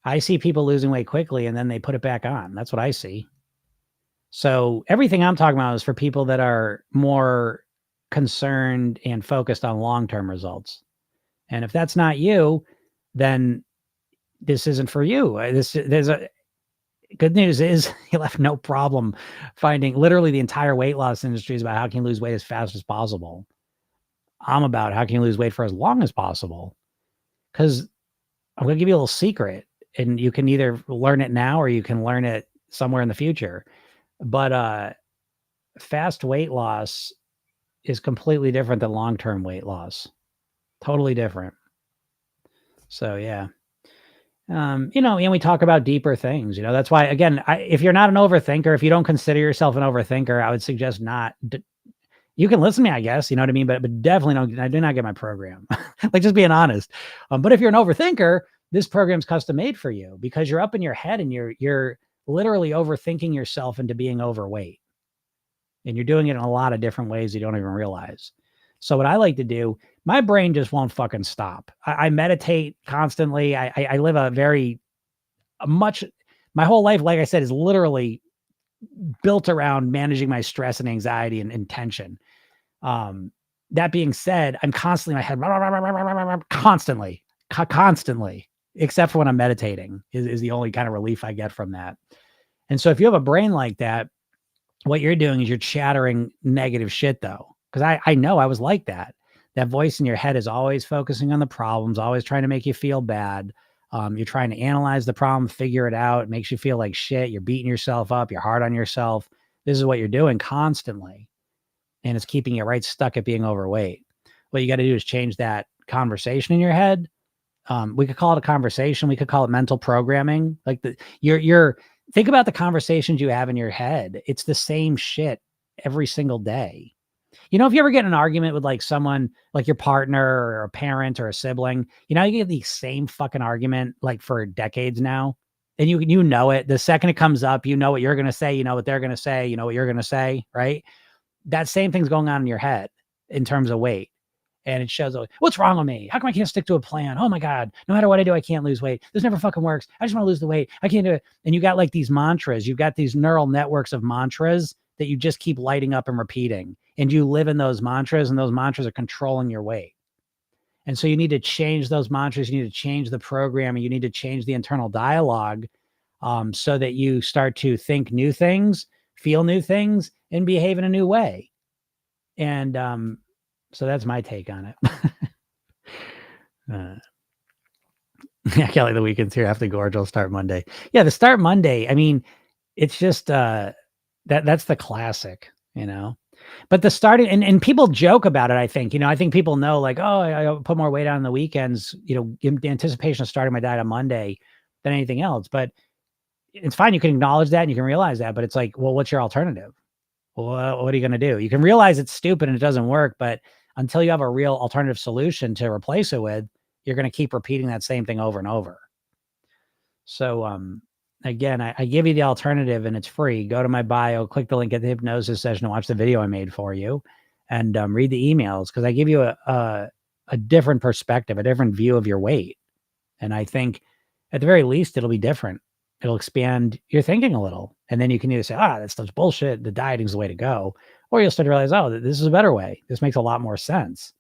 I see people losing weight quickly and then they put it back on. That's what I see. So everything I'm talking about is for people that are more concerned and focused on long-term results. And if that's not you, then this isn't for you. Good news is you'll have no problem finding. Literally the entire weight loss industry is about how can you lose weight as fast as possible. I'm about how can you lose weight for as long as possible. Because I'm going to give you a little secret, and you can either learn it now or you can learn it somewhere in the future. But fast weight loss is completely different than long-term weight loss. Totally different. So yeah. And we talk about deeper things, that's why, again, if you're not an overthinker, if you don't consider yourself an overthinker, I would suggest not. You can listen to me, I guess, you know what I mean? But definitely I do not get my program. Like, just being honest. But if you're an overthinker, this program's custom made for you because you're up in your head and you're literally overthinking yourself into being overweight. And you're doing it in a lot of different ways you don't even realize. So what I like to do, my brain just won't fucking stop. I meditate constantly. I live my whole life, like I said, is literally built around managing my stress and anxiety and tension. That being said, I'm constantly in my head, constantly, except for when I'm meditating is the only kind of relief I get from that. And so if you have a brain like that, what you're doing is you're chattering negative shit though. Cause I know I was like that. That voice in your head is always focusing on the problems, always trying to make you feel bad. You're trying to analyze the problem, figure it out. It makes you feel like shit. You're beating yourself up. You're hard on yourself. This is what you're doing constantly. And it's keeping you right stuck at being overweight. What you got to do is change that conversation in your head. We could call it a conversation. We could call it mental programming. Like think about the conversations you have in your head. It's the same shit every single day. If you ever get in an argument with like someone, like your partner or a parent or a sibling, you get the same fucking argument like for decades now. And you know it. The second it comes up, you know what you're going to say, you know what they're going to say, you know what you're going to say, right? That same thing's going on in your head in terms of weight. And it shows, what's wrong with me? How come I can't stick to a plan? Oh my God, no matter what I do, I can't lose weight. This never fucking works. I just want to lose the weight. I can't do it. And you got like these mantras. You've got these neural networks of mantras that you just keep lighting up and repeating. And you live in those mantras, and those mantras are controlling your weight. And so you need to change those mantras. You need to change the programming. You need to change the internal dialogue so that you start to think new things, feel new things, and behave in a new way. And so that's my take on it. Yeah, Kelly, the weekend's here after Gorge will start Monday. Yeah, the start Monday. I mean, it's just that's the classic, But the starting and people joke about it. I think I think people know like, oh, I put more weight on the weekends. In the anticipation of starting my diet on Monday than anything else. But it's fine. You can acknowledge that and you can realize that. But it's like, well, what's your alternative? Well, what are you going to do? You can realize it's stupid and it doesn't work, but until you have a real alternative solution to replace it with, you're going to keep repeating that same thing over and over. So, again, I give you the alternative and it's free. Go to my bio, click the link at the hypnosis session and watch the video I made for you, and read the emails, because I give you a different perspective, a different view of your weight. And I think at the very least, it'll be different. It'll expand your thinking a little. And then you can either say, that stuff's bullshit, the dieting's the way to go. Or you'll start to realize, this is a better way. This makes a lot more sense.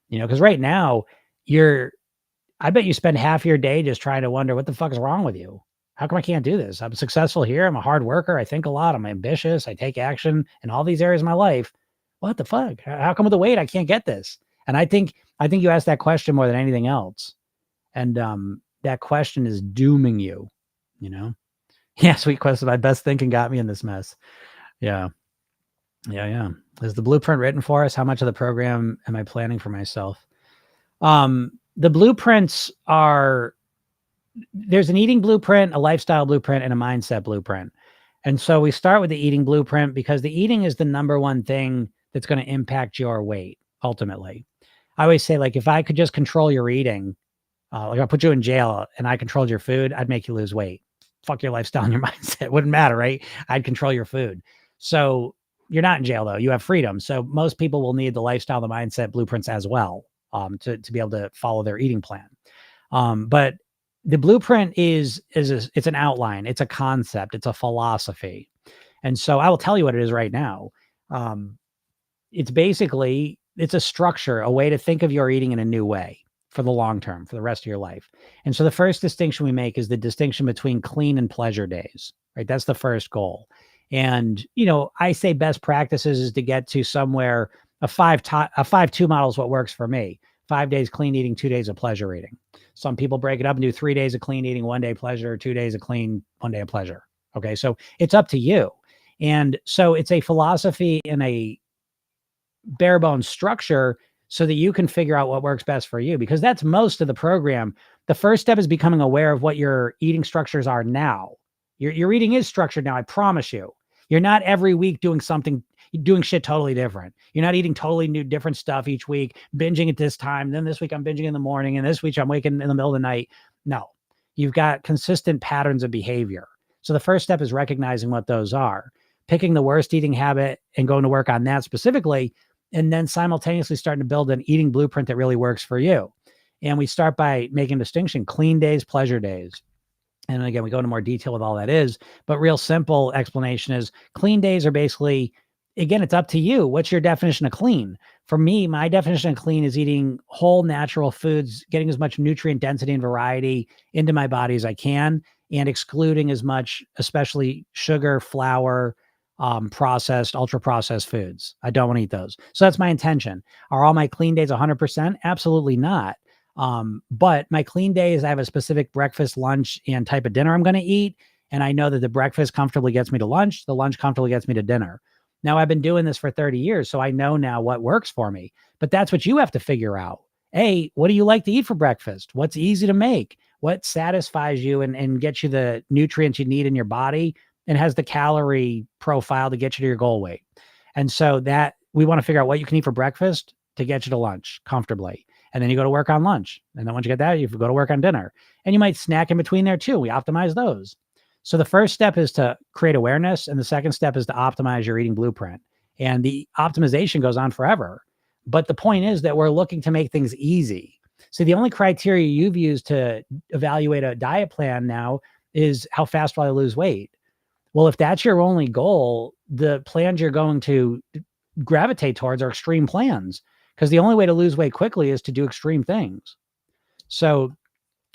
Because right now I bet you spend half your day just trying to wonder what the fuck is wrong with you. How come I can't do this? I'm successful here. I'm a hard worker. I think a lot. I'm ambitious. I take action in all these areas of my life. What the fuck? How come with the weight I can't get this? And I think you asked that question more than anything else. And that question is dooming you, Yeah, sweet question. My best thinking got me in this mess. Yeah. Is the blueprint written for us? How much of the program am I planning for myself? The blueprints there's an eating blueprint, a lifestyle blueprint, and a mindset blueprint. And so we start with the eating blueprint because the eating is the number one thing that's going to impact your weight, ultimately. I always say, like, if I could just control your eating, like I put you in jail and I controlled your food, I'd make you lose weight. Fuck your lifestyle and your mindset. It wouldn't matter, right? I'd control your food. So you're not in jail, though. You have freedom. So most people will need the lifestyle, the mindset blueprints as well, to be able to follow their eating plan. But the blueprint it's an outline. It's a concept. It's a philosophy. And so I will tell you what it is right now. It's a structure, a way to think of your eating in a new way for the long term, for the rest of your life. And so the first distinction we make is the distinction between clean and pleasure days, right? That's the first goal. And, I say best practices is to get to somewhere, a 5-2 model is what works for me. 5 days clean eating, 2 days of pleasure eating. Some people break it up and do 3 days of clean eating, 1 day pleasure, 2 days of clean, 1 day of pleasure. Okay. So it's up to you. And so it's a philosophy and a bare bones structure so that you can figure out what works best for you, because that's most of the program. The first step is becoming aware of what your eating structures are now. Your eating is structured now. I promise you. You're not every week doing shit totally different. You're not eating totally new, different stuff each week, binging at this time. Then this week I'm binging in the morning, and this week I'm waking in the middle of the night. No, you've got consistent patterns of behavior. So the first step is recognizing what those are, picking the worst eating habit and going to work on that specifically, and then simultaneously starting to build an eating blueprint that really works for you. And we start by making a distinction: clean days, pleasure days. And again, we go into more detail with all that is, but real simple explanation is clean days are basically, again, it's up to you. What's your definition of clean? For me, my definition of clean is eating whole natural foods, getting as much nutrient density and variety into my body as I can, and excluding as much, especially sugar, flour, processed, ultra processed foods. I don't want to eat those. So that's my intention. Are all my clean days 100%? Absolutely not. But my clean days, I have a specific breakfast, lunch, and type of dinner I'm going to eat. And I know that the breakfast comfortably gets me to lunch. The lunch comfortably gets me to dinner. Now, I've been doing this for 30 years, so I know now what works for me. But that's what you have to figure out. Hey, what do you like to eat for breakfast? What's easy to make? What satisfies you and gets you the nutrients you need in your body and has the calorie profile to get you to your goal weight? And so that we want to figure out what you can eat for breakfast to get you to lunch comfortably. And then you go to work on lunch. And then once you get that, you go to work on dinner. And you might snack in between there too. We optimize those. So the first step is to create awareness. And the second step is to optimize your eating blueprint. And the optimization goes on forever. But the point is that we're looking to make things easy. So the only criteria you've used to evaluate a diet plan now is how fast will I lose weight? Well, if that's your only goal, the plans you're going to gravitate towards are extreme plans, because the only way to lose weight quickly is to do extreme things. So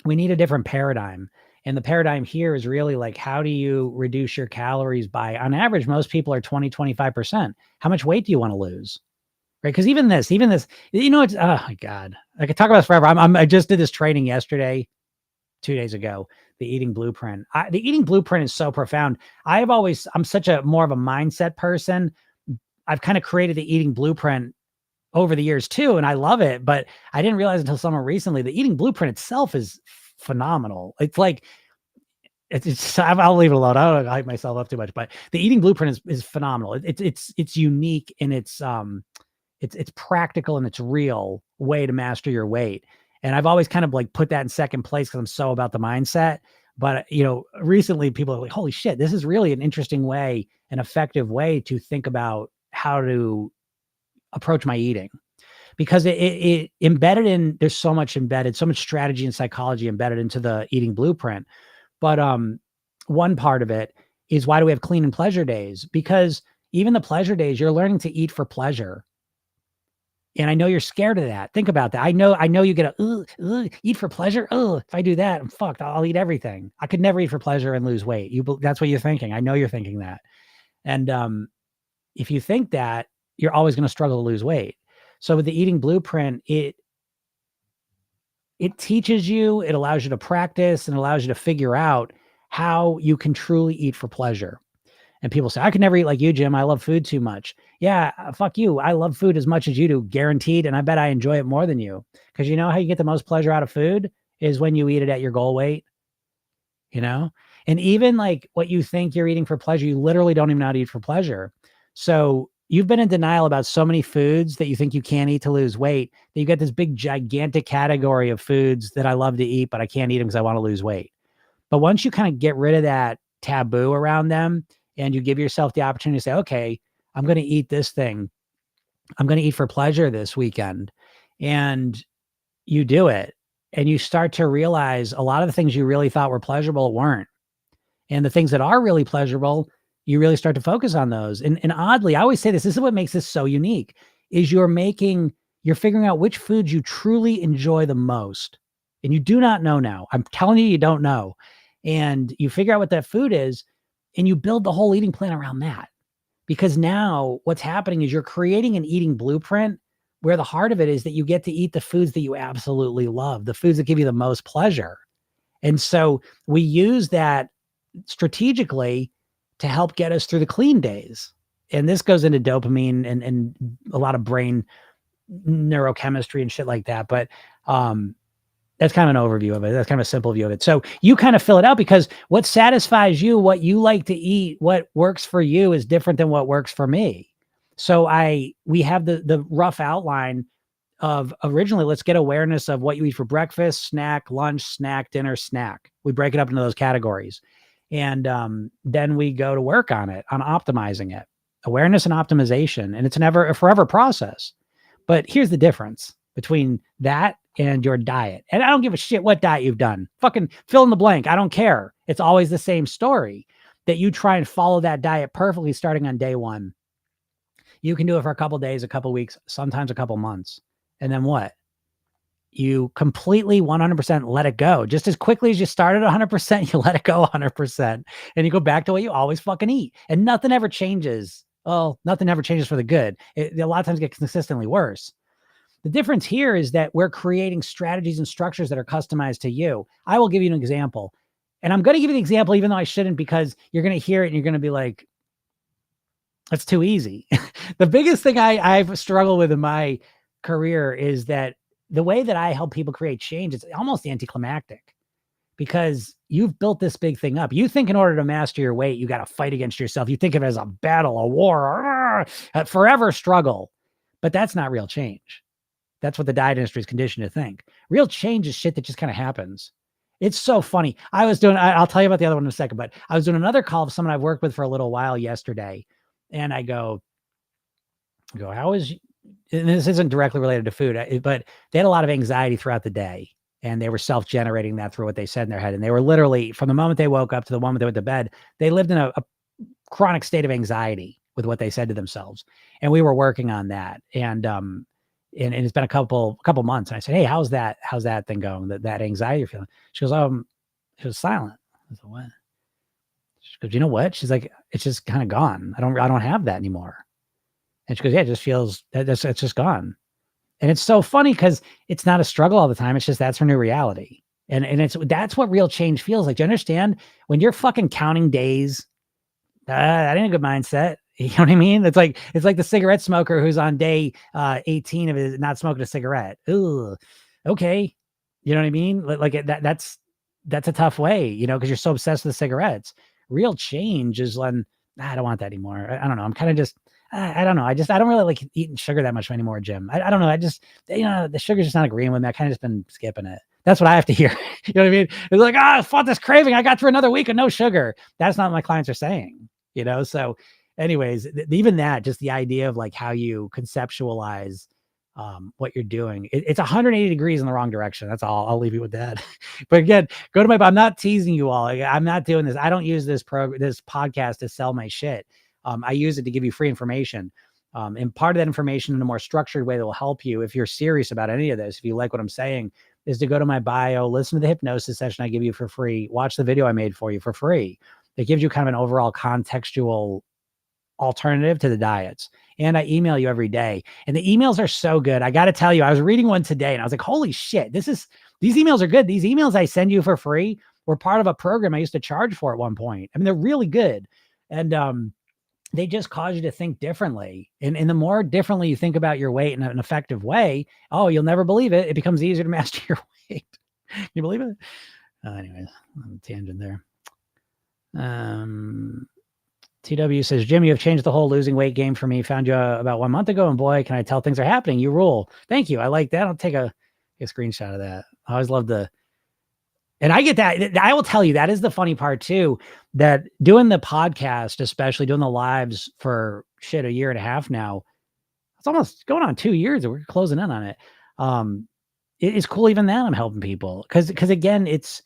we need a different paradigm. And the paradigm here is really like, how do you reduce your calories by, on average, most people are 20-25%. How much weight do you want to lose? Right? Because even this, it's, oh my God, I could talk about this forever. I just did this training yesterday, 2 days ago, the eating blueprint. The eating blueprint is so profound. I'm such a more of a mindset person. I've kind of created the eating blueprint over the years too, and I love it, but I didn't realize until someone recently, the eating blueprint itself is phenomenal. It's like, I'll leave it alone. I don't hype myself up too much, but the eating blueprint is phenomenal. It's unique and it's practical and it's real way to master your weight. And I've always kind of like put that in second place because I'm so about the mindset. But recently people are like, holy shit, this is really an interesting way, an effective way to think about how to approach my eating. Because it embedded in, there's so much strategy and psychology embedded into the eating blueprint. But one part of it is, why do we have clean and pleasure days? Because even the pleasure days, you're learning to eat for pleasure. And I know you're scared of that. Think about that. I know you get eat for pleasure. Oh, if I do that, I'm fucked. I'll eat everything. I could never eat for pleasure and lose weight. That's what you're thinking. I know you're thinking that. And if you think that, you're always going to struggle to lose weight. So with the eating blueprint, it teaches you, it allows you to practice and allows you to figure out how you can truly eat for pleasure. And people say, I could never eat like you, Jim. I love food too much. Yeah, fuck you. I love food as much as you do, guaranteed. And I bet I enjoy it more than you. Because you know how you get the most pleasure out of food is when you eat it at your goal weight. And even like what you think you're eating for pleasure, you literally don't even know how to eat for pleasure. So you've been in denial about so many foods that you think you can't eat to lose weight, that you get this big gigantic category of foods that I love to eat, but I can't eat them because I want to lose weight. But once you kind of get rid of that taboo around them and you give yourself the opportunity to say, okay, I'm going to eat this thing. I'm going to eat for pleasure this weekend. And you do it. And you start to realize a lot of the things you really thought were pleasurable weren't. And the things that are really pleasurable, you really start to focus on those. And oddly, I always say this is what makes this so unique, is you're figuring out which foods you truly enjoy the most. And you do not know now. I'm telling you don't know. And you figure out what that food is and you build the whole eating plan around that. Because now what's happening is you're creating an eating blueprint where the heart of it is that you get to eat the foods that you absolutely love, the foods that give you the most pleasure. And so we use that strategically to help get us through the clean days. And this goes into dopamine and a lot of brain neurochemistry and shit like that. But that's kind of an overview of it. That's kind of a simple view of it. So you kind of fill it out because what satisfies you, what you like to eat, what works for you is different than what works for me. So we have the rough outline of originally, let's get awareness of what you eat for breakfast, snack, lunch, snack, dinner, snack. We break it up into those categories. And then we go to work on it, on optimizing it, awareness and optimization. And it's a forever process. But here's the difference between that and your diet. And I don't give a shit what diet you've done. Fucking fill in the blank. I don't care. It's always the same story, that you try and follow that diet perfectly starting on day one. You can do it for a couple days, a couple weeks, sometimes a couple months. And then what? You completely 100% let it go. Just as quickly as you started 100%, you let it go 100%. And you go back to what you always fucking eat. And nothing ever changes. Oh, nothing ever changes for the good. A lot of times it gets consistently worse. The difference here is that we're creating strategies and structures that are customized to you. I will give you an example. And I'm going to give you the example, even though I shouldn't, because you're going to hear it and you're going to be like, that's too easy. The biggest thing I've struggled with in my career is that the way that I help people create change, it's almost anticlimactic, because you've built this big thing up. You think in order to master your weight, you got to fight against yourself. You think of it as a battle, a war, a forever struggle. But that's not real change. That's what the diet industry is conditioned to think. Real change is shit that just kind of happens. It's so funny. I'll tell you about the other one in a second, but I was doing another call with someone I've worked with for a little while yesterday. And I go, how is, and this isn't directly related to food, but they had a lot of anxiety throughout the day, and they were self-generating that through what they said in their head. And they were literally, from the moment they woke up to the moment they went to bed, they lived in a chronic state of anxiety with what they said to themselves. And we were working on that. And it's been a couple months. And I said, hey, how's that thing going? That anxiety you're feeling? She goes, she was silent. I said, what? She goes, you know what? She's like, it's just kind of gone. I don't have that anymore. And she goes, yeah, it just feels, it's just gone. And it's so funny because it's not a struggle all the time. It's just, that's her new reality. And that's what real change feels like. Do you understand? When you're fucking counting days, that ain't a good mindset. You know what I mean? It's like the cigarette smoker who's on day 18 of his not smoking a cigarette. Ooh, okay. You know what I mean? Like that's that's a tough way, because you're so obsessed with the cigarettes. Real change is when I don't want that anymore. I don't know. I'm kind of just, I don't know. I don't really like eating sugar that much anymore, Jim. I don't know. I just, the sugar's just not agreeing with me. I kind of just been skipping it. That's what I have to hear. You know what I mean? It's like, I fought this craving. I got through another week of no sugar. That's not what my clients are saying, So anyways, even that, just the idea of like how you conceptualize what you're doing. It's 180 degrees in the wrong direction. That's all. I'll leave you with that. But again, go to I'm not teasing you all. I'm not doing this. I don't use this podcast to sell my shit. I use it to give you free information. And part of that information in a more structured way that will help you if you're serious about any of this, if you like what I'm saying, is to go to my bio, listen to the hypnosis session I give you for free, watch the video I made for you for free. It gives you kind of an overall contextual alternative to the diets. And I email you every day. And the emails are so good. I got to tell you, I was reading one today and I was like, holy shit, these emails are good. These emails I send you for free were part of a program I used to charge for at one point. I mean, they're really good. And they just cause you to think differently. And the more differently you think about your weight in an effective way, oh, you'll never believe it. It becomes easier to master your weight. Can you believe it? Anyways, I'm a tangent there. TW says, Jim, you have changed the whole losing weight game for me. Found you about 1 month ago, and boy, can I tell things are happening. You rule. Thank you. I like that. I'll take a screenshot of that. I always love and I get that. I will tell you, that is the funny part too, that doing the podcast, especially doing the lives for a year and a half now, it's almost going on 2 years and we're closing in on it. It's cool even that I'm helping people. Cause again, it's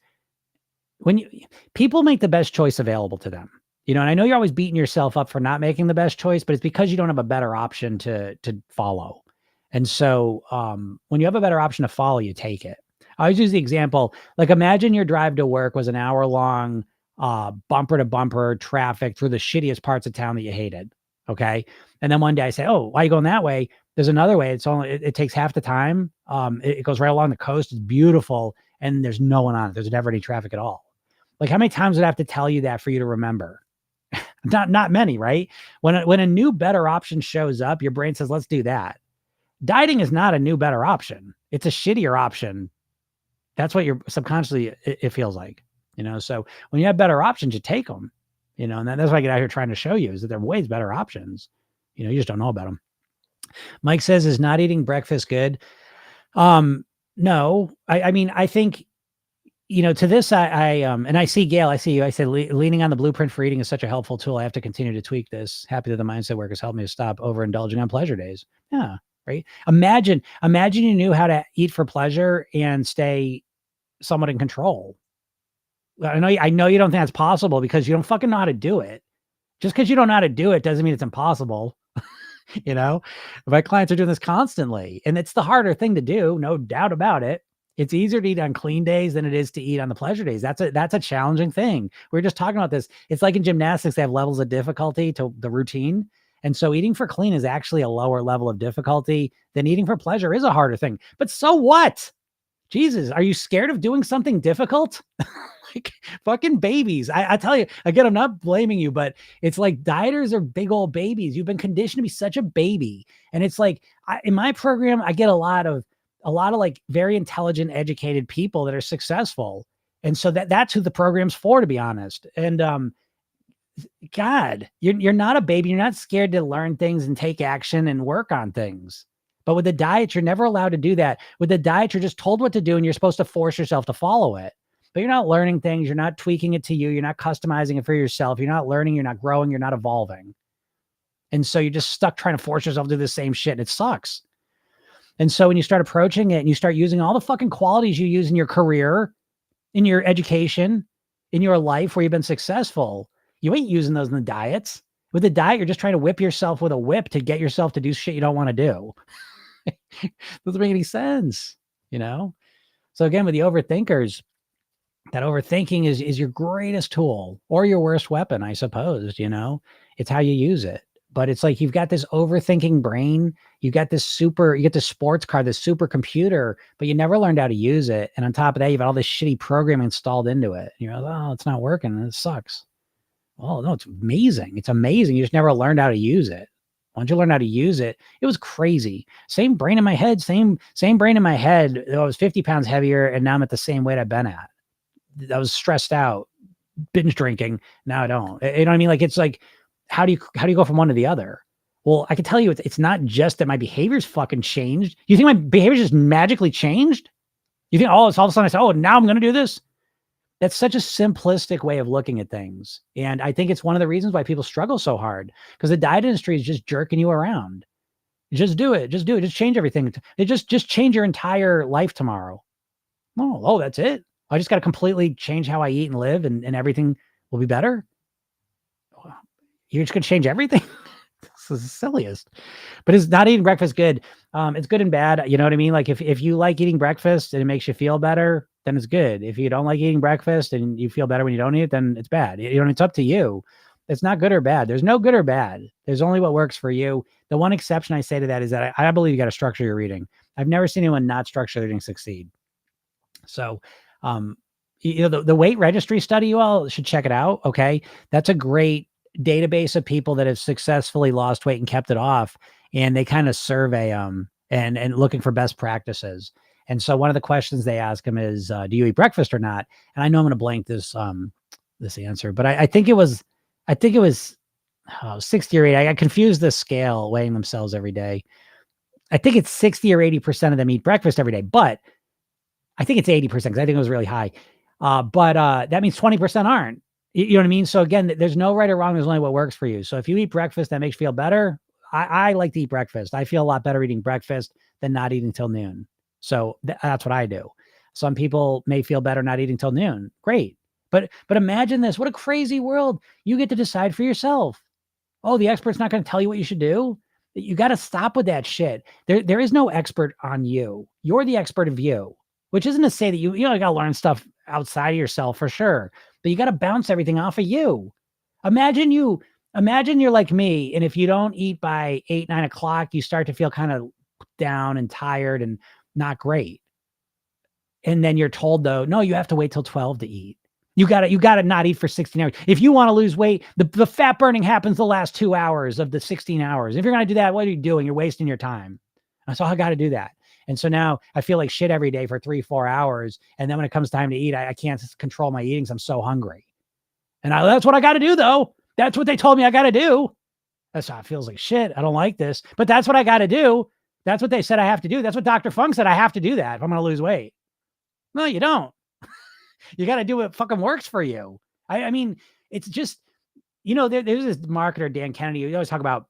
when people make the best choice available to them. And I know you're always beating yourself up for not making the best choice, but it's because you don't have a better option to follow. And so when you have a better option to follow, you take it. I always use the example, like imagine your drive to work was an hour long, bumper to bumper traffic through the shittiest parts of town that you hated. Okay. And then one day I say, oh, why are you going that way? There's another way. It takes half the time. It goes right along the coast. It's beautiful. And there's no one on it. There's never any traffic at all. Like how many times would I have to tell you that for you to remember? Not many, right? When a new, better option shows up, your brain says, let's do that. Dieting is not a new, better option. It's a shittier option. That's what you're subconsciously, it feels like, so when you have better options, you take them, and that's what I get out here trying to show you is that there are ways better options. You just don't know about them. Mike says, is not eating breakfast good? No, I mean, I think, to this, and I see Gail, I see you. I said, leaning on the blueprint for eating is such a helpful tool. I have to continue to tweak this. Happy that the mindset work has helped me to stop overindulging on pleasure days. Yeah. Right. Imagine you knew how to eat for pleasure and stay somewhat in control. I know you don't think that's possible because you don't fucking know how to do it. Just because you don't know how to do it doesn't mean it's impossible. My clients are doing this constantly, and it's the harder thing to do. No doubt about it. It's easier to eat on clean days than it is to eat on the pleasure days. That's a challenging thing. We were just talking about this. It's like in gymnastics, they have levels of difficulty to the routine. And so eating for clean is actually a lower level of difficulty than eating for pleasure is a harder thing. But so what? Jesus, are you scared of doing something difficult? Like fucking babies. I tell you, again, I'm not blaming you, but it's like dieters are big old babies. You've been conditioned to be such a baby. And it's like, in my program, I get a lot of like very intelligent, educated people that are successful. And so that's who the program's for, to be honest. And, God, you're not a baby. You're not scared to learn things and take action and work on things. But with the diet, you're never allowed to do that. With the diet, you're just told what to do and you're supposed to force yourself to follow it. But you're not learning things. You're not tweaking it to you. You're not customizing it for yourself. You're not learning. You're not growing. You're not evolving. And so you're just stuck trying to force yourself to do the same shit. And it sucks. And so when you start approaching it and you start using all the fucking qualities you use in your career, in your education, in your life where you've been successful, you ain't using those in the diets. With the diet, you're just trying to whip yourself with a whip to get yourself to do shit you don't want to do. Doesn't make any sense, So again, with the overthinkers, that overthinking is your greatest tool or your worst weapon, I suppose, it's how you use it. But it's like, you've got this overthinking brain, you get this sports car, this super computer, but you never learned how to use it. And on top of that, you've got all this shitty program installed into it. And you're like, oh, it's not working. And it sucks. Oh no, it's amazing. It's amazing. You just never learned how to use it. Once you learn how to use it, it was crazy. Same brain in my head, same brain in my head. I was 50 pounds heavier and now I'm at the same weight I've been at. I was stressed out, binge drinking. Now I don't. You know what I mean? Like, it's like, how do you go from one to the other? Well, I can tell you, it's not just that my behavior's fucking changed. You think my behavior just magically changed? You think, oh, it's all of a sudden I say, oh, now I'm going to do this? That's such a simplistic way of looking at things. And I think it's one of the reasons why people struggle so hard, because the diet industry is just jerking you around. Just do it. Just do it. Just change everything. It just change your entire life tomorrow. Oh, that's it. I just got to completely change how I eat and live, and everything will be better. You're just going to change everything. This is the silliest. But is not eating breakfast good? It's good and bad. You know what I mean? Like, if you like eating breakfast and it makes you feel better, then it's good. If you don't like eating breakfast and you feel better when you don't eat it, then it's bad. You know, it's up to you. It's not good or bad. There's no good or bad. There's only what works for you. The one exception I say to that is that I believe you got to structure your eating. I've never seen anyone not structure their eating succeed. So, you know, the weight registry study, you all should check it out. Okay. That's a great database of people that have successfully lost weight and kept it off. And they kind of survey them and looking for best practices. And so one of the questions they ask them is, do you eat breakfast or not? And I know I'm going to blank this answer, but I think it was 60 or 80. I confused the scale weighing themselves every day. I think it's 60 or 80% of them eat breakfast every day, but I think it's 80% because I think it was really high. But that means 20% aren't. You know what I mean? So again, there's no right or wrong. There's only what works for you. So if you eat breakfast, that makes you feel better. I like to eat breakfast. I feel a lot better eating breakfast than not eating till noon. So that's what I do. Some people may feel better not eating till noon. Great. But imagine this. What a crazy world. You get to decide for yourself. Oh, the expert's not going to tell you what you should do. You got to stop with that shit. There is no expert on you. You're the expert of you, which isn't to say that you got to learn stuff outside of yourself for sure, but you got to bounce everything off of you. Imagine you're like me. And if you don't eat by 8, 9 o'clock, you start to feel kind of down and tired and not great. And then you're told though, no, you have to wait till 12 to eat. You gotta not eat for 16 hours. If you want to lose weight, the fat burning happens the last 2 hours of the 16 hours. If you're going to do that, what are you doing? You're wasting your time. So I got to do that. And so now I feel like shit every day for 3-4 hours. And then when it comes time to eat, I can't control my eating. I'm so hungry. And that's what I got to do though. That's what they told me I got to do. That's how it feels like shit. I don't like this, but that's what I got to do. That's what they said I have to do. That's what Dr. Fung said I have to do that if I'm going to lose weight. No, you don't. You got to do what fucking works for you. I mean, it's just, there's this marketer, Dan Kennedy, who always talk about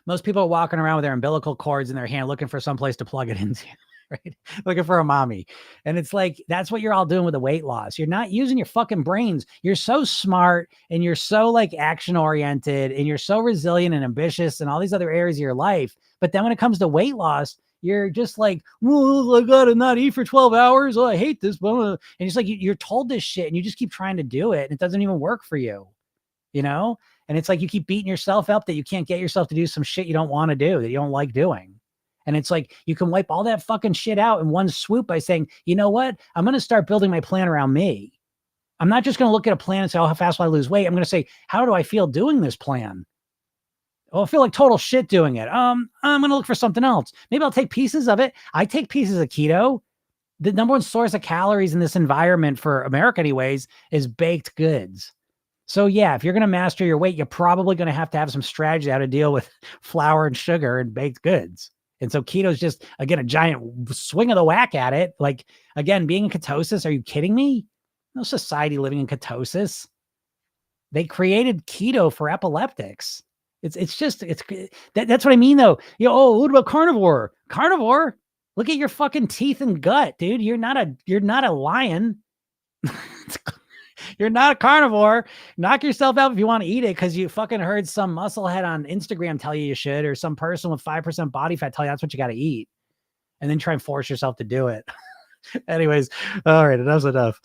most people are walking around with their umbilical cords in their hand looking for someplace to plug it into, right? Looking for a mommy. And it's like, that's what you're all doing with the weight loss. You're not using your fucking brains. You're so smart and you're so like action oriented and you're so resilient and ambitious in all these other areas of your life. But then when it comes to weight loss, you're just like, well, I gotta not eat for 12 hours. Oh, I hate this. And it's like, you're told this shit and you just keep trying to do it. And it doesn't even work for you, And it's like, you keep beating yourself up that you can't get yourself to do some shit you don't want to do, that you don't like doing. And it's like, you can wipe all that fucking shit out in one swoop by saying, you know what? I'm going to start building my plan around me. I'm not just going to look at a plan and say, oh, how fast will I lose weight? I'm going to say, how do I feel doing this plan? Oh, I feel like total shit doing it. I'm going to look for something else. Maybe I'll take pieces of it. I take pieces of keto. The number one source of calories in this environment for America anyways is baked goods. So yeah, if you're going to master your weight, you're probably going to have some strategy how to deal with flour and sugar and baked goods. And so keto is just, again, a giant swing of the whack at it. Like, again, being in ketosis, are you kidding me? No society living in ketosis. They created keto for epileptics. That's what I mean though. Oh, what about carnivore? Carnivore? Look at your fucking teeth and gut, dude. You're not a lion. You're not a carnivore. Knock yourself out if you want to eat it because you fucking heard some musclehead on Instagram tell you should, or some person with 5% body fat tell you that's what you got to eat. And then try and force yourself to do it. Anyways, all right, enough's enough.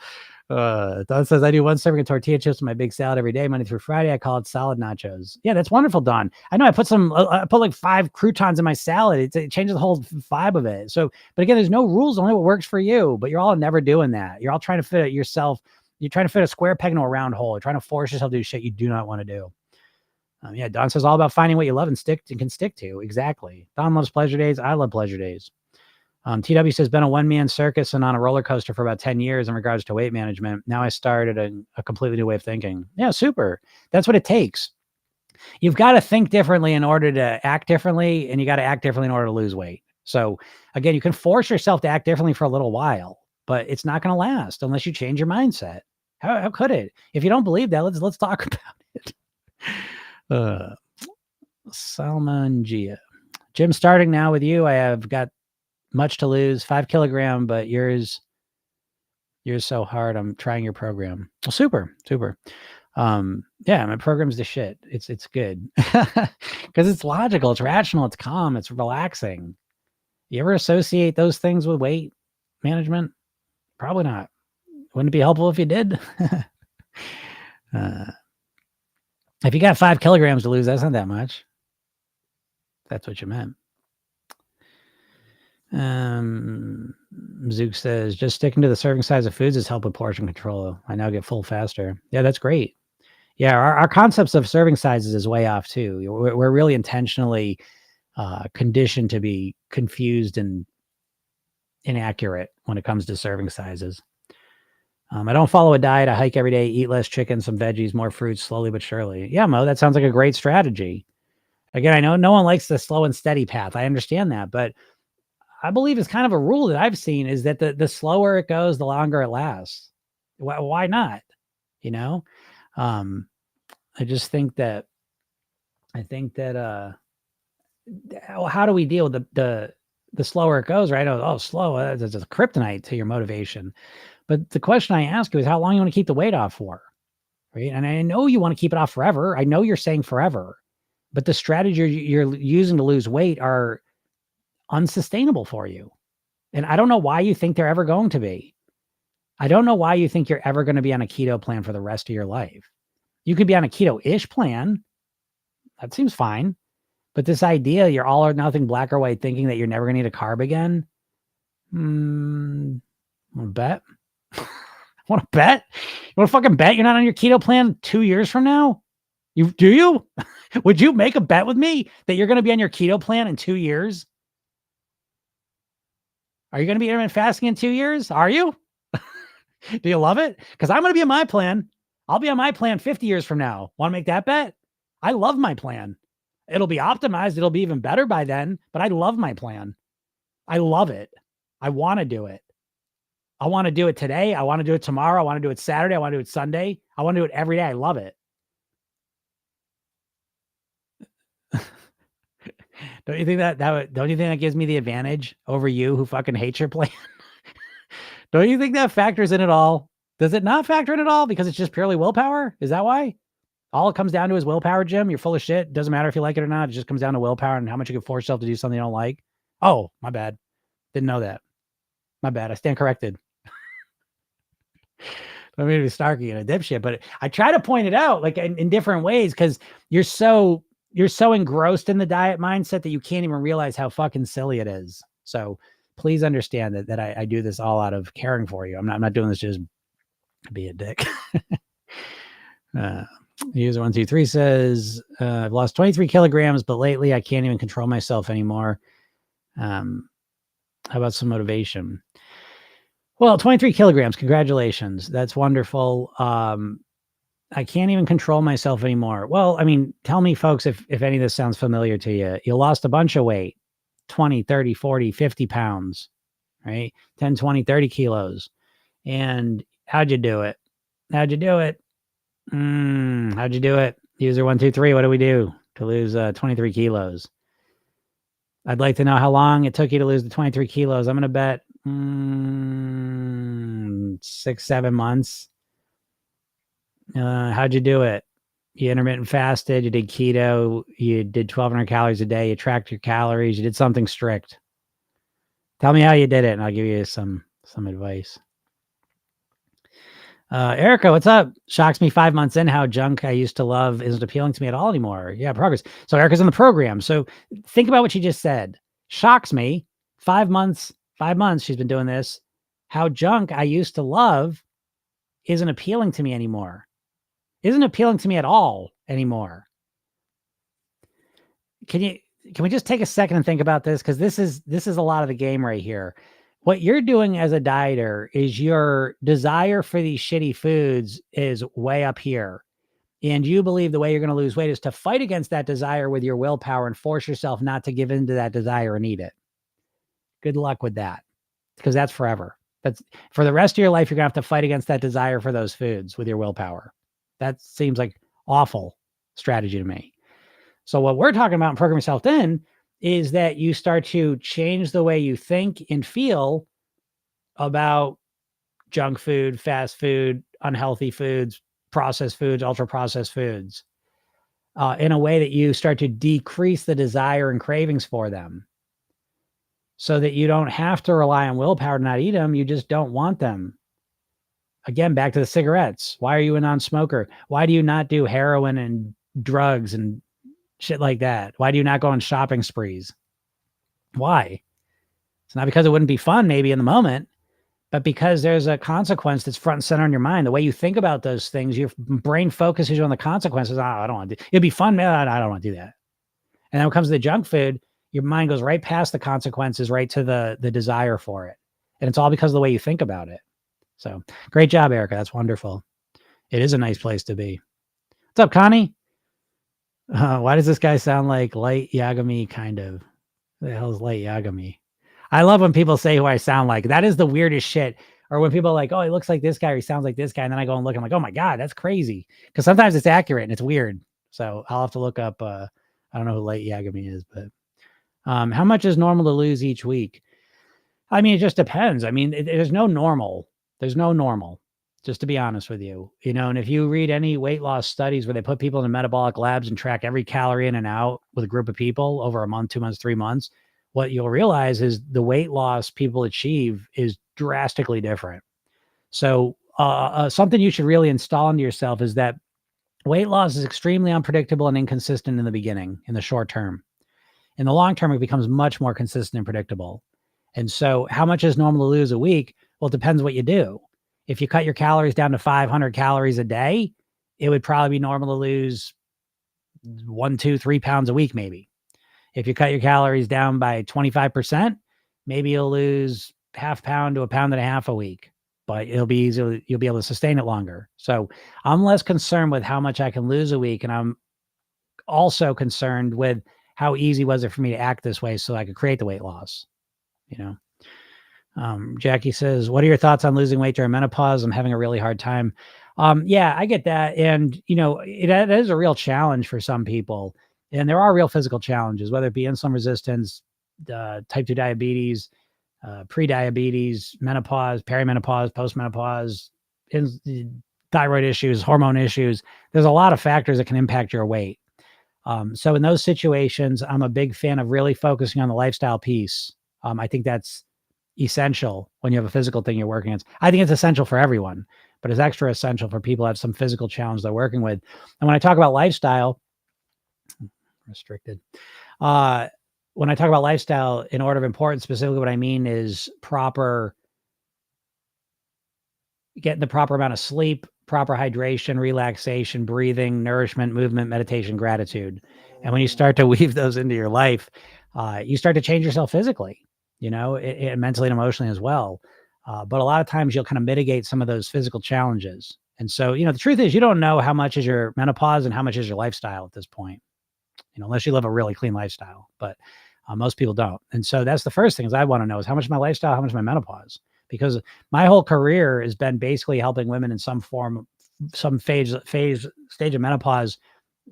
Don says, I do 1 serving of tortilla chips in my big salad every day, Monday through Friday. I call it salad nachos. Yeah, that's wonderful, Don. I know I put like 5 croutons in my salad. It changes the whole vibe of it. So, but again, there's no rules, only what works for you, but you're all never doing that. You're all trying to fit it yourself. You're trying to fit a square peg into a round hole. You're trying to force yourself to do shit you do not want to do. Yeah, Don says all about finding what you love and can stick to. Exactly. Don loves pleasure days. I love pleasure days. TW says, been a one-man circus and on a roller coaster for about 10 years in regards to weight management. Now I started a completely new way of thinking. Yeah, super. That's what it takes. You've got to think differently in order to act differently, and you got to act differently in order to lose weight. So again, you can force yourself to act differently for a little while, but it's not going to last unless you change your mindset. How could it? If you don't believe that, let's talk about it. Salmon Gia. Jim, starting now with you. I have got much to lose, 5 kilogram, but you're so hard. I'm trying your program. Well, super. Yeah, my program's the shit. It's good because it's logical, it's rational, it's calm, it's relaxing. You ever associate those things with weight management? Probably not. Wouldn't it be helpful if you did? If you got 5 kilograms to lose, that's not that much. That's what you meant. Zook says, just sticking to the serving size of foods has helped with portion control. I now get full faster. Yeah, that's great. Yeah, our concepts of serving sizes is way off too. We're really intentionally conditioned to be confused and inaccurate when it comes to serving sizes. I don't follow a diet. I hike every day, eat less chicken, some veggies, more fruits, slowly but surely. Yeah, Mo, that sounds like a great strategy. Again, I know no one likes the slow and steady path. I understand that, but I believe it's kind of a rule that I've seen is that the slower it goes, the longer it lasts. Why not? You know, I just think that how do we deal with the slower it goes, right? Oh, slow. That's a kryptonite to your motivation. But the question I ask you is how long you want to keep the weight off for, right? And I know you want to keep it off forever. I know you're saying forever, but the strategy you're using to lose weight are unsustainable for you. And I don't know why you think they're ever going to be. I don't know why you think you're ever going to be on a keto plan for the rest of your life. You could be on a keto-ish plan. That seems fine. But this idea, you're all or nothing, black or white, thinking that you're never going to eat a carb again. Want to bet? Want to bet? You want to fucking bet you're not on your keto plan 2 years from now? Do you? Would you make a bet with me that you're going to be on your keto plan in 2 years? Are you going to be intermittent fasting in 2 years? Are you? Do you love it? Because I'm going to be on my plan. I'll be on my plan 50 years from now. Want to make that bet? I love my plan. It'll be optimized. It'll be even better by then, but I love my plan. I love it. I want to do it. I want to do it today. I want to do it tomorrow. I want to do it Saturday. I want to do it Sunday. I want to do it every day. I love it. Don't you think that gives me the advantage over you who fucking hates your plan? Don't you think that factors in at all? Does it not factor in at all because it's just purely willpower? Is that why? All it comes down to is willpower, Jim. You're full of shit. Doesn't matter if you like it or not. It just comes down to willpower and how much you can force yourself to do something you don't like. Oh, my bad. Didn't know that. My bad. I stand corrected. I mean to be snarky and a dipshit, but I try to point it out like in different ways because you're so engrossed in the diet mindset that you can't even realize how fucking silly it is. So please understand that I do this all out of caring for you. I'm not doing this just to be a dick. User 123 says, I've lost 23 kilograms, but lately I can't even control myself anymore. How about some motivation? Well, 23 kilograms. Congratulations. That's wonderful. I can't even control myself anymore. Well, I mean, tell me, folks, if any of this sounds familiar to you. You lost a bunch of weight, 20, 30, 40, 50 pounds, right? 10, 20, 30 kilos. And how'd you do it? How'd you do it? How'd you do it? User 123, what do we do to lose 23 kilos? I'd like to know how long it took you to lose the 23 kilos. I'm going to bet 6-7 months. How'd you do it? You intermittent fasted, you did keto, you did 1,200 calories a day, you tracked your calories, you did something strict. Tell me how you did it, and I'll give you some advice. Erica, what's up? Shocks me 5 months in how junk I used to love isn't appealing to me at all anymore. Yeah, progress. So Erica's in the program. So think about what she just said. Shocks me. 5 months she's been doing this. How junk I used to love isn't appealing to me anymore. Isn't appealing to me at all anymore. Can you can we just take a second and think about this? Because this is a lot of the game right here. What you're doing as a dieter is your desire for these shitty foods is way up here. And you believe the way you're going to lose weight is to fight against that desire with your willpower and force yourself not to give in to that desire and eat it. Good luck with that, because that's forever. That's for the rest of your life. You're going to have to fight against that desire for those foods with your willpower. That seems like awful strategy to me. So what we're talking about in Program Yourself Thin is that you start to change the way you think and feel about junk food, fast food, unhealthy foods, processed foods, ultra processed foods, in a way that you start to decrease the desire and cravings for them, so that you don't have to rely on willpower to not eat them. You just don't want them. Again, back to the cigarettes. Why are you a non-smoker? Why do you not do heroin and drugs and shit like that? Why do you not go on shopping sprees? Why? It's not because it wouldn't be fun maybe in the moment, but because there's a consequence that's front and center in your mind. The way you think about those things, your brain focuses on the consequences. Oh, I don't want to do it. It'd be fun, man. I don't want to do that. And then when it comes to the junk food, your mind goes right past the consequences, right to the desire for it. And it's all because of the way you think about it. So great job, Erica. That's wonderful. It is a nice place to be. What's up, Connie? Why does this guy sound like Light Yagami, kind of? Who the hell is Light Yagami? I love when people say who I sound like. That is the weirdest shit. Or when people are like, oh, he looks like this guy or he sounds like this guy. And then I go and look, I'm like, oh my God, that's crazy. Because sometimes it's accurate and it's weird. So I'll have to look up, I don't know who Light Yagami is, but how much is normal to lose each week? I mean, it just depends. I mean, there's no normal. There's no normal, just to be honest with you. You know, and if you read any weight loss studies where they put people in metabolic labs and track every calorie in and out with a group of people over a month, 2 months, 3 months, what you'll realize is the weight loss people achieve is drastically different. So something you should really install into yourself is that weight loss is extremely unpredictable and inconsistent in the beginning, in the short term. In the long term, it becomes much more consistent and predictable. And so how much is normal to lose a week? Well, it depends what you do. If you cut your calories down to 500 calories a day, it would probably be normal to lose 1, 2, 3 pounds a week, maybe. If you cut your calories down by 25%, maybe you'll lose half pound to 1.5 pounds a week, but it'll be easy. You'll be able to sustain it longer. So I'm less concerned with how much I can lose a week. And I'm also concerned with how easy was it for me to act this way so I could create the weight loss, you know? Jackie says, what are your thoughts on losing weight during menopause? I'm having a really hard time. Yeah, I get that. And, you know, it is a real challenge for some people. And there are real physical challenges, whether it be insulin resistance, type 2 diabetes, pre-diabetes, menopause, perimenopause, postmenopause, thyroid issues, hormone issues. There's a lot of factors that can impact your weight. So in those situations, I'm a big fan of really focusing on the lifestyle piece. I think that's essential when you have a physical thing you're working on. I think it's essential for everyone, but it's extra essential for people who have some physical challenge they're working with. And when I talk about lifestyle, restricted. When I talk about lifestyle in order of importance, specifically what I mean is getting the proper amount of sleep, proper hydration, relaxation, breathing, nourishment, movement, meditation, gratitude. And when you start to weave those into your life, you start to change yourself physically, you know, and mentally and emotionally as well. But a lot of times you'll kind of mitigate some of those physical challenges. And so, you know, the truth is you don't know how much is your menopause and how much is your lifestyle at this point, you know, unless you live a really clean lifestyle, but most people don't. And so that's the first thing is I want to know is how much is my lifestyle, how much is my menopause? Because my whole career has been basically helping women in some form, some stage of menopause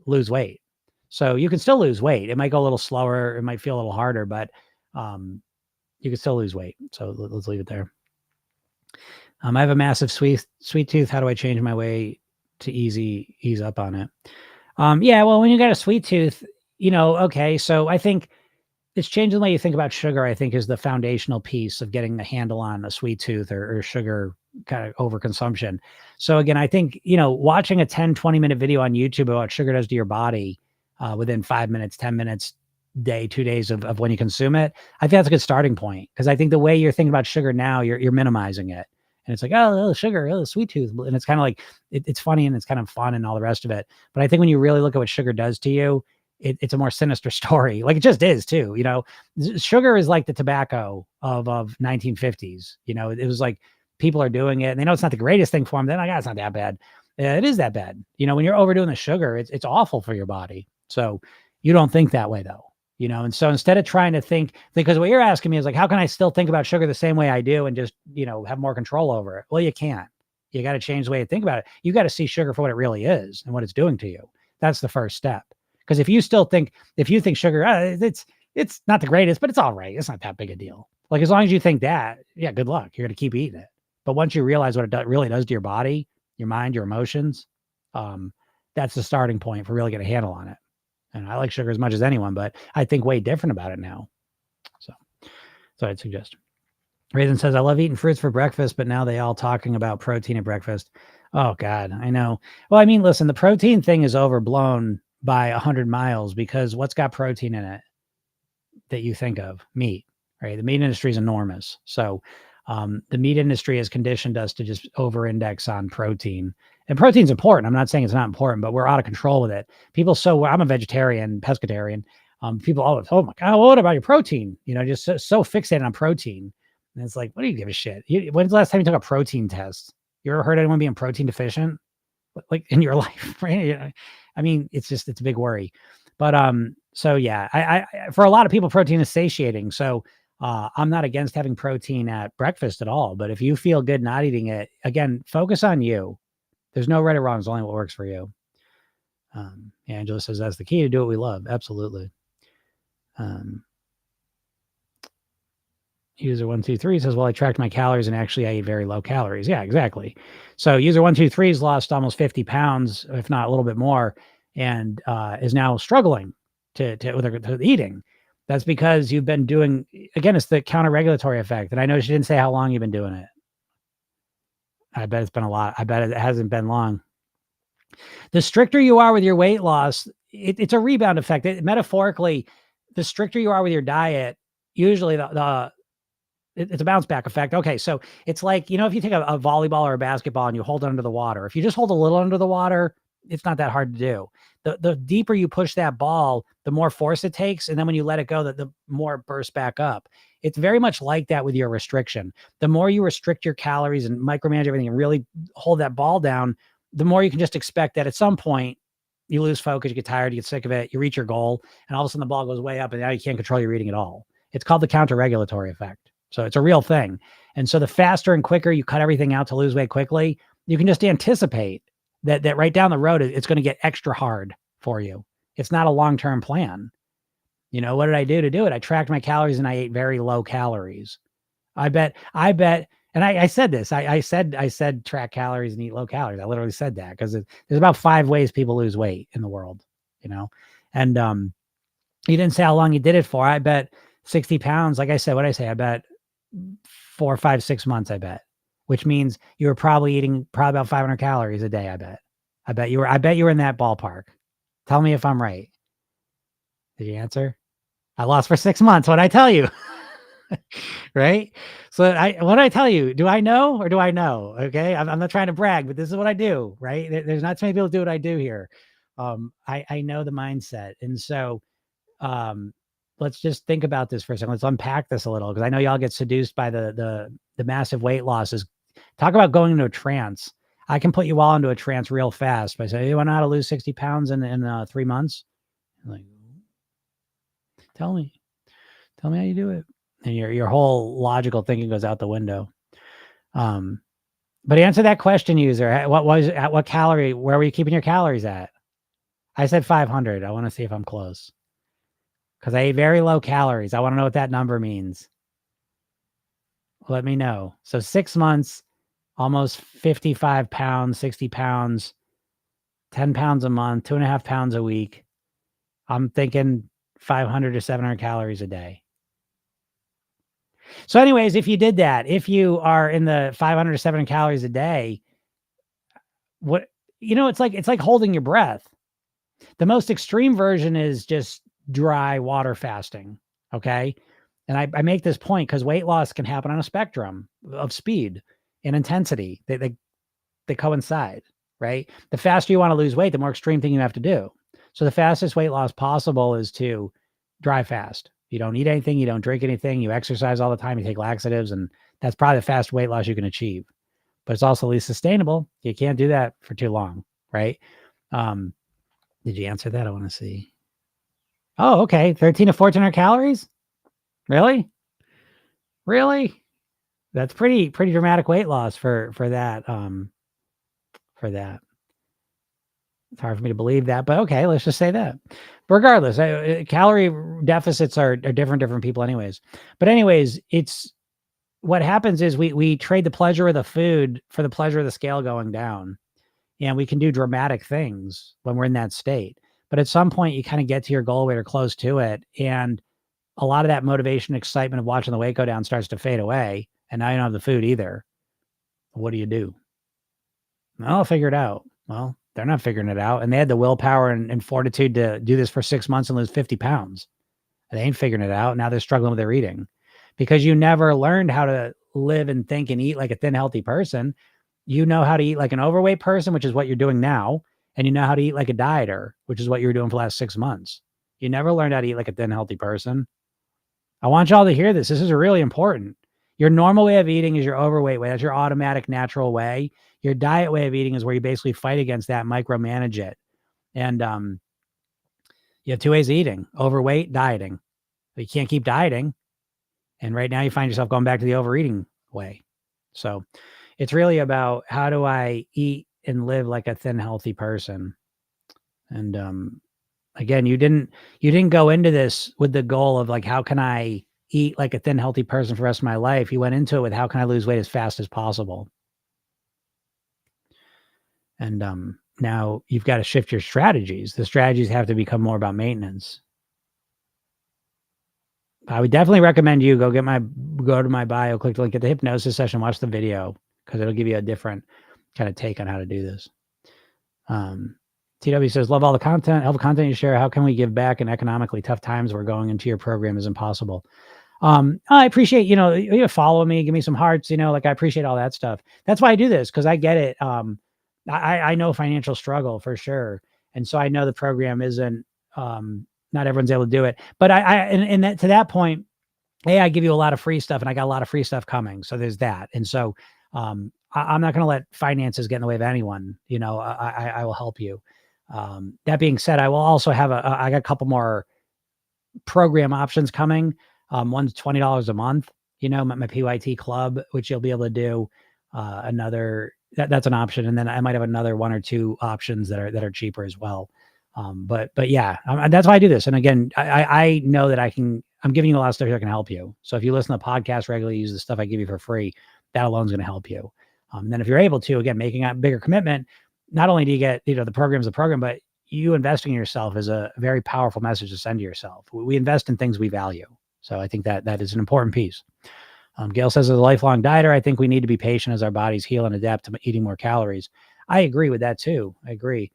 lose weight. So you can still lose weight. It might go a little slower. It might feel a little harder, but you can still lose weight. So let's leave it there. I have a massive sweet tooth. How do I change my way to ease up on it? Yeah, well, when you got a sweet tooth, you know, okay. So I think it's changing the way you think about sugar, I think, is the foundational piece of getting the handle on a sweet tooth or sugar kind of overconsumption. So again, I think, you know, watching a 10, 20-minute video on YouTube about what sugar does to your body within 5 minutes, 10 minutes, day, 2 days of when you consume it, I think that's a good starting point. Because I think the way you're thinking about sugar now, you're minimizing it. And it's like, oh, sugar, oh, sweet tooth. And it's kind of like, it's funny and it's kind of fun and all the rest of it. But I think when you really look at what sugar does to you, it's a more sinister story. Like it just is too, sugar is like the tobacco of 1950s. It was like people are doing it and they know it's not the greatest thing for them. Then it's not that bad. It is that bad. When you're overdoing the sugar, it's awful for your body. So you don't think that way though, and so instead of trying to think, because what you're asking me is like, how can I still think about sugar the same way I do and just, have more control over it? Well, you can't. You got to change the way you think about it. You got to see sugar for what it really is and what it's doing to you. That's the first step. Because if you think sugar, it's not the greatest, but it's all right. It's not that big a deal. Like as long as you think that, yeah, good luck. You're going to keep eating it. But once you realize what it really does to your body, your mind, your emotions, that's the starting point for really getting a handle on it. And I like sugar as much as anyone, but I think way different about it now. So I'd suggest. Raisin says, I love eating fruits for breakfast, but now they all talking about protein at breakfast. Oh God, I know. Well, I mean, listen, the protein thing is overblown by 100 miles because what's got protein in it that you think of? Meat, right? The meat industry is enormous. So the meat industry has conditioned us to just over-index on protein. And protein's important. I'm not saying it's not important, but we're out of control with it. I'm a vegetarian, pescatarian. People always, oh my God, well, what about your protein? Just so fixated on protein. And it's like, what do you give a shit? When's the last time you took a protein test? You ever heard anyone being protein deficient? Like in your life, right? I mean, it's a big worry. But so yeah, I for a lot of people, protein is satiating. So I'm not against having protein at breakfast at all. But if you feel good not eating it, again, focus on you. There's no right or wrong. It's only what works for you. Angela says that's the key to do what we love. Absolutely. User 123 says, well, I tracked my calories and actually I eat very low calories. Yeah, exactly. So user 123 has lost almost 50 pounds, if not a little bit more, and is now struggling with eating. That's because you've been doing, again, it's the counter-regulatory effect. And I know she didn't say how long you've been doing it. I bet it's been a lot. I bet it hasn't been long. The stricter you are with your weight loss, it's a rebound effect. Metaphorically, the stricter you are with your diet, usually it's a bounce back effect. Okay. So it's like, if you take a volleyball or a basketball and you hold it under the water, if you just hold a little under the water, it's not that hard to do. The deeper you push that ball, the more force it takes. And then when you let it go, the more it bursts back up. It's very much like that with your restriction. The more you restrict your calories and micromanage everything and really hold that ball down, the more you can just expect that at some point you lose focus, you get tired, you get sick of it, you reach your goal, and all of a sudden the ball goes way up and now you can't control your eating at all. It's called the counter-regulatory effect. So it's a real thing. And so the faster and quicker you cut everything out to lose weight quickly, you can just anticipate that right down the road, it's going to get extra hard for you. It's not a long-term plan. What did I do to do it? I tracked my calories and I ate very low calories. I bet. And I said this, I said track calories and eat low calories. I literally said that because there's about 5 ways people lose weight in the world, and you didn't say how long you did it for. I bet 60 pounds. Like I said, I bet 4, 5, 6 months, I bet, which means you were probably eating about 500 calories a day. I bet you were in that ballpark. Tell me if I'm right. Did you answer? I lost for 6 months. What'd I tell you? Right. So what I tell you, do I know or do I know? Okay. I'm not trying to brag, but this is what I do. Right. There's not too many people do what I do here. I know the mindset. And so, let's just think about this for a second. Let's unpack this a little, because I know y'all get seduced by the massive weight losses. Talk about going into a trance. I can put you all into a trance real fast by saying, you want to know how to lose 60 pounds in 3 months? I'm like, tell me how you do it. And your whole logical thinking goes out the window. But answer that question, user. What calorie, where were you keeping your calories at? I said 500. I want to see if I'm close. Because I ate very low calories. I want to know what that number means. Let me know. So 6 months, almost 55 pounds, 60 pounds, 10 pounds a month, 2.5 pounds a week. I'm thinking 500 to 700 calories a day. So anyways, if you did that, if you are in the 500 to 700 calories a day, it's like holding your breath. The most extreme version is just dry water fasting. Okay. And I make this point because weight loss can happen on a spectrum of speed and intensity. They coincide, right? The faster you want to lose weight, the more extreme thing you have to do. So the fastest weight loss possible is to drive fast. You don't eat anything, you don't drink anything, you exercise all the time, you take laxatives, and that's probably the fast weight loss you can achieve. But it's also least sustainable. You can't do that for too long, right? Did you answer that? I want to see. Oh, okay. 13 to 1400 calories? Really? Really? That's pretty dramatic weight loss for that. For that. It's hard for me to believe that, but okay, let's just say that. Regardless, calorie deficits are different people anyways. But anyways, it's what happens is we trade the pleasure of the food for the pleasure of the scale going down. And we can do dramatic things when we're in that state. But at some point you kind of get to your goal weight or close to it. And a lot of that motivation, excitement of watching the weight go down starts to fade away. And now you don't have the food either. What do? Well, I'll figure it out. Well, they're not figuring it out. And they had the willpower and fortitude to do this for 6 months and lose 50 pounds. They ain't figuring it out. Now they're struggling with their eating because you never learned how to live and think and eat like a thin, healthy person. You know how to eat like an overweight person, which is what you're doing now. And you know how to eat like a dieter, which is what you were doing for the last 6 months. You never learned how to eat like a thin, healthy person. I want y'all to hear this. This is really important. Your normal way of eating is your overweight way. That's your automatic, natural way. Your diet way of eating is where you basically fight against that, micromanage it. And you have 2 ways of eating: overweight, dieting. But you can't keep dieting. And right now you find yourself going back to the overeating way. So it's really about how do I eat and live like a thin, healthy person. And again, you didn't go into this with the goal of like, how can I eat like a thin, healthy person for the rest of my life? You went into it with how can I lose weight as fast as possible? And now you've got to shift your strategies. The strategies have to become more about maintenance. I would definitely recommend you go to my bio, click the link, get the hypnosis session, watch the video, because it'll give you a different kind of take on how to do this. TW says, love all the content, all the content you share. How can we give back in economically tough times where going into your program is impossible? I appreciate, you follow me, give me some hearts, like I appreciate all that stuff. That's why I do this, because I get it. I know financial struggle for sure. And so I know the program isn't, not everyone's able to do it, but to that point, hey, I give you a lot of free stuff and I got a lot of free stuff coming. So there's that. And so, I'm not going to let finances get in the way of anyone. I will help you. That being said, I will also have I got a couple more program options coming. One's $20 a month, my PYT club, which you'll be able to do, that's an option. And then I might have another 1 or 2 options that are cheaper as well. But yeah, that's why I do this. And again, I know that I'm giving you a lot of stuff here that can help you. So if you listen to the podcast regularly, use the stuff I give you for free, that alone is going to help you. And then if you're able to, again, making a bigger commitment, not only do you get, the program's a program, but you investing in yourself is a very powerful message to send to yourself. We invest in things we value. So I think that is an important piece. Gail says, as a lifelong dieter, I think we need to be patient as our bodies heal and adapt to eating more calories. I agree with that too. I agree.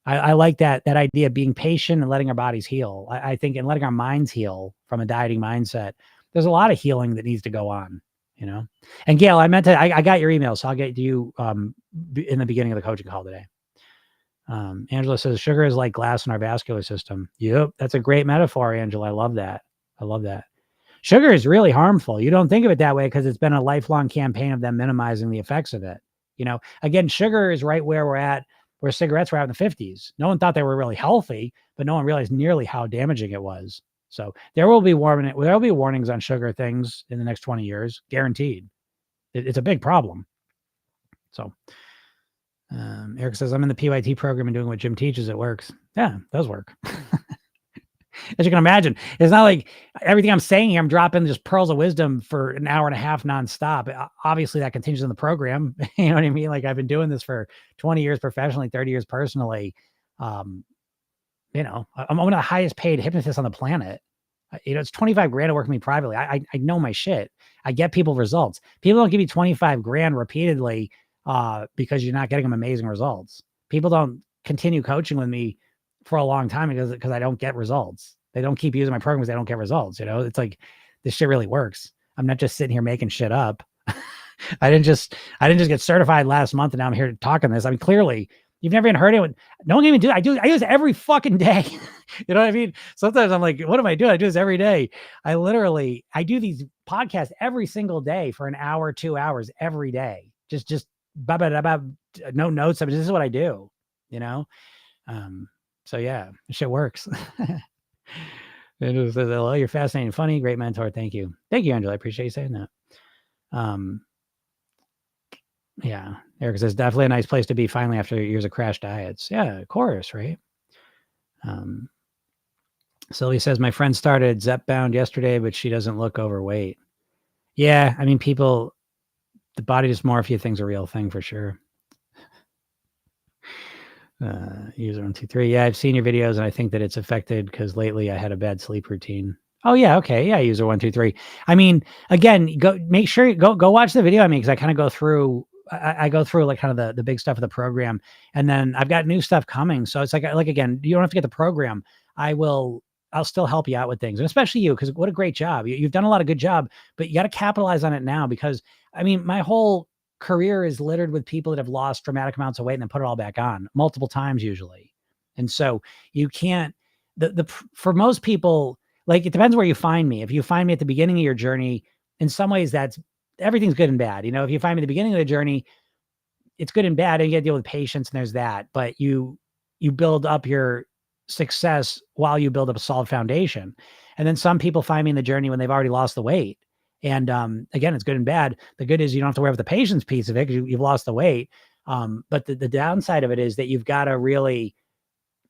I like that idea of being patient and letting our bodies heal. I think, and letting our minds heal from a dieting mindset. There's a lot of healing that needs to go on, And Gail, I got your email, so I'll get to you in the beginning of the coaching call today. Angela says, sugar is like glass in our vascular system. Yep. That's a great metaphor, Angela. I love that. Sugar is really harmful. You don't think of it that way because it's been a lifelong campaign of them minimizing the effects of it. Again, sugar is right where we're at, where cigarettes were out in the 50s. No one thought they were really healthy, but no one realized nearly how damaging it was. So there will be warnings on sugar things in the next 20 years, guaranteed. It's a big problem. So Eric says, I'm in the PYT program and doing what Jim teaches. It works. Yeah, it does work. As you can imagine, it's not like everything I'm saying here, I'm dropping just pearls of wisdom for an hour and a half nonstop. Obviously that continues in the program. You know what I mean? Like I've been doing this for 20 years professionally, 30 years personally. I'm one of the highest paid hypnotists on the planet. It's 25 grand to work with me privately. I know my shit. I get people results. People don't give you 25 grand repeatedly because you're not getting them amazing results. People don't continue coaching with me for a long time because I don't get results. They don't keep using my programs. They don't get results. It's like, this shit really works. I'm not just sitting here making shit up. I didn't just get certified last month and now I'm here talking this. I mean, clearly You've never even heard anyone. No one can even do it. I do this every fucking day. You know what I mean? Sometimes I'm like, what am I doing? I do this every day. I do these podcasts every single day for an hour, 2 hours every day. Just no notes. I mean, this is what I do, you know? So yeah, shit works. It was, oh, you're fascinating, funny, great mentor. Thank you. Thank you, Angela. I appreciate you saying that. Yeah. Eric says definitely a nice place to be finally after years of crash diets. Yeah, of course, right? Sylvie says my friend started Zepbound yesterday, but she doesn't look overweight. Yeah, I mean, the body dysmorphia thing's a real thing for sure. User 123. Yeah, I've seen your videos and I think that it's affected because lately I had a bad sleep routine. Oh yeah, okay, yeah, user 123. I mean, again, make sure you go watch the video I mean, because I kind of go through. I go through like kind of the big stuff of the program, and then I've got new stuff coming. So it's like again, you don't have to get the program. I'll still help you out with things, and especially you, because what a great job. You've done a lot of good job, but you got to capitalize on it now because I mean, my whole career is littered with people that have lost dramatic amounts of weight and then put it all back on multiple times usually. And so you can't, for most people, like it depends where you find me. If you find me at the beginning of your journey, in some ways everything's good and bad. You know, if you find me at the beginning of the journey, it's good and bad and you got to deal with patience and there's that, but you build up your success while you build up a solid foundation. And then some people find me in the journey when they've already lost the weight. And again, it's good and bad. The good is you don't have to worry about the patience piece of it because you've lost the weight. But the downside of it is that you've got to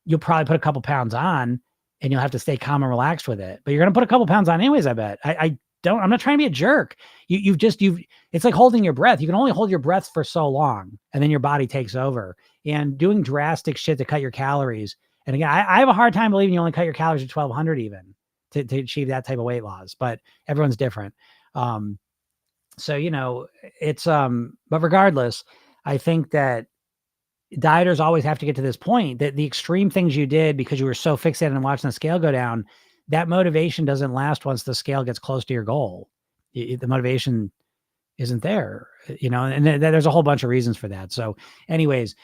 you'll probably put a couple pounds on and you'll have to stay calm and relaxed with it. But you're going to put a couple pounds on anyways, I bet. I'm not trying to be a jerk. It's like holding your breath. You can only hold your breath for so long and then your body takes over. And doing drastic shit to cut your calories. And again, I have a hard time believing you only cut your calories to 1200 even to achieve that type of weight loss, but everyone's different. So, you know, but regardless, I think that dieters always have to get to this point that the extreme things you did because you were so fixated on watching the scale go down, that motivation doesn't last once the scale gets close to your goal. The motivation isn't there, you know, and there's a whole bunch of reasons for that. So anyways,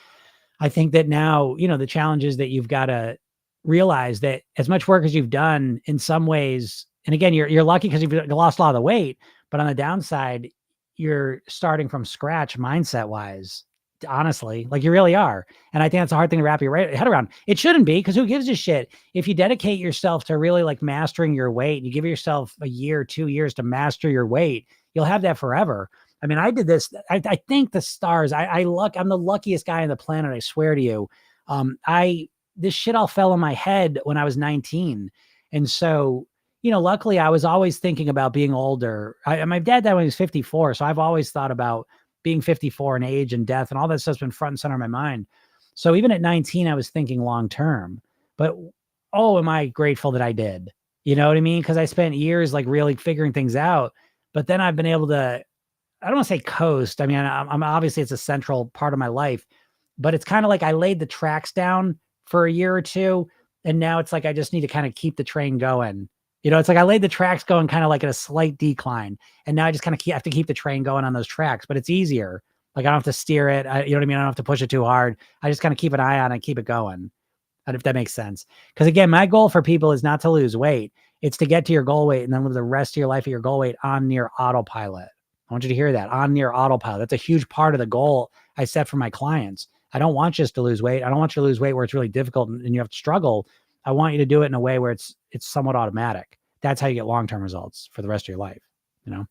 I think that now, you know, the challenge is that you've got to realize that as much work as you've done in some ways, and again, you're lucky because you've lost a lot of the weight, but on the downside, you're starting from scratch mindset wise, honestly, like you really are. And I think that's a hard thing to wrap your head around. It shouldn't be, because who gives a shit? If you dedicate yourself to really like mastering your weight, you give yourself a year, 2 years to master your weight, you'll have that forever. I mean, I did this. I think the stars, I'm the luckiest guy on the planet. I swear to you. This shit all fell on my head when I was 19. And so, you know, luckily I was always thinking about being older. My dad died when he was 54. So I've always thought about being 54 and age and death and all that stuff's been front and center in my mind. So even at 19, I was thinking long-term, but am I grateful that I did, you know what I mean? Cause I spent years like really figuring things out, but then I've been able to, I don't want to say coast. I mean, I'm obviously it's a central part of my life, but it's kind of like I laid the tracks down for a year or two. And now it's like, I just need to kind of keep the train going. You know, it's like I laid the tracks going kind of like at a slight decline. And now I just kind of have to keep the train going on those tracks, but it's easier. Like I don't have to steer it. You know what I mean? I don't have to push it too hard. I just kind of keep an eye on it and keep it going. If that makes sense. Because again, my goal for people is not to lose weight. It's to get to your goal weight and then live the rest of your life at your goal weight on near autopilot. I want you to hear that, on near autopilot. That's a huge part of the goal I set for my clients. I don't want you just to lose weight. I don't want you to lose weight where it's really difficult and you have to struggle. I want you to do it in a way where it's somewhat automatic. That's how you get long-term results for the rest of your life. You know,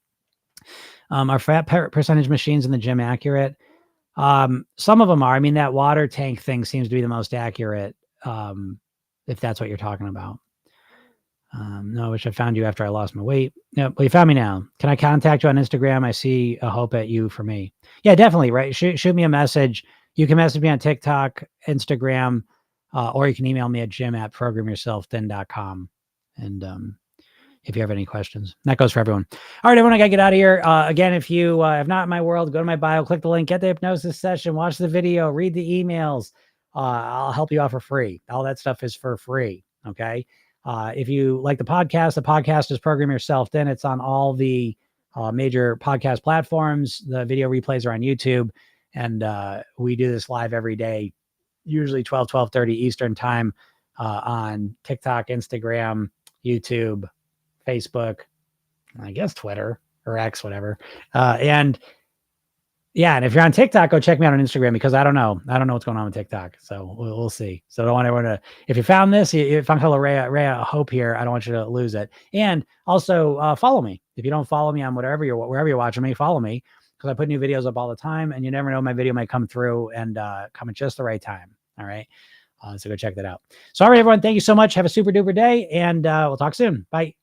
are fat percentage machines in the gym accurate? Some of them are. I mean, that water tank thing seems to be the most accurate. If that's what you're talking about. No, I wish I found you after I lost my weight. Yeah, well, you found me now. Can I contact you on Instagram? I see a hope at you for me. Yeah, definitely. Right. Shoot me a message. You can message me on TikTok, Instagram, or you can email me at jim@programyourselfthin.com. And if you have any questions, that goes for everyone. All right, everyone, I got to get out of here. Again, if you have not in my world, go to my bio, click the link, get the hypnosis session, watch the video, read the emails. I'll help you out for free. All that stuff is for free. Okay. If you like the podcast is Program Yourself Thin. It's on all the major podcast platforms. The video replays are on YouTube. And we do this live every day usually 12:30 Eastern time on TikTok, Instagram, YouTube, Facebook, I guess Twitter or X, whatever. And yeah, and if you're on TikTok, go check me out on Instagram because I don't know what's going on with TikTok. So we'll see. So I don't want everyone to, if you found this, you found hello Ray Hope here. I don't want you to lose it. And also follow me. If you don't follow me on wherever you're watching me, follow me because I put new videos up all the time and you never know, my video might come through and come at just the right time. All right. So go check that out. So all right, everyone. Thank you so much. Have a super duper day and we'll talk soon. Bye.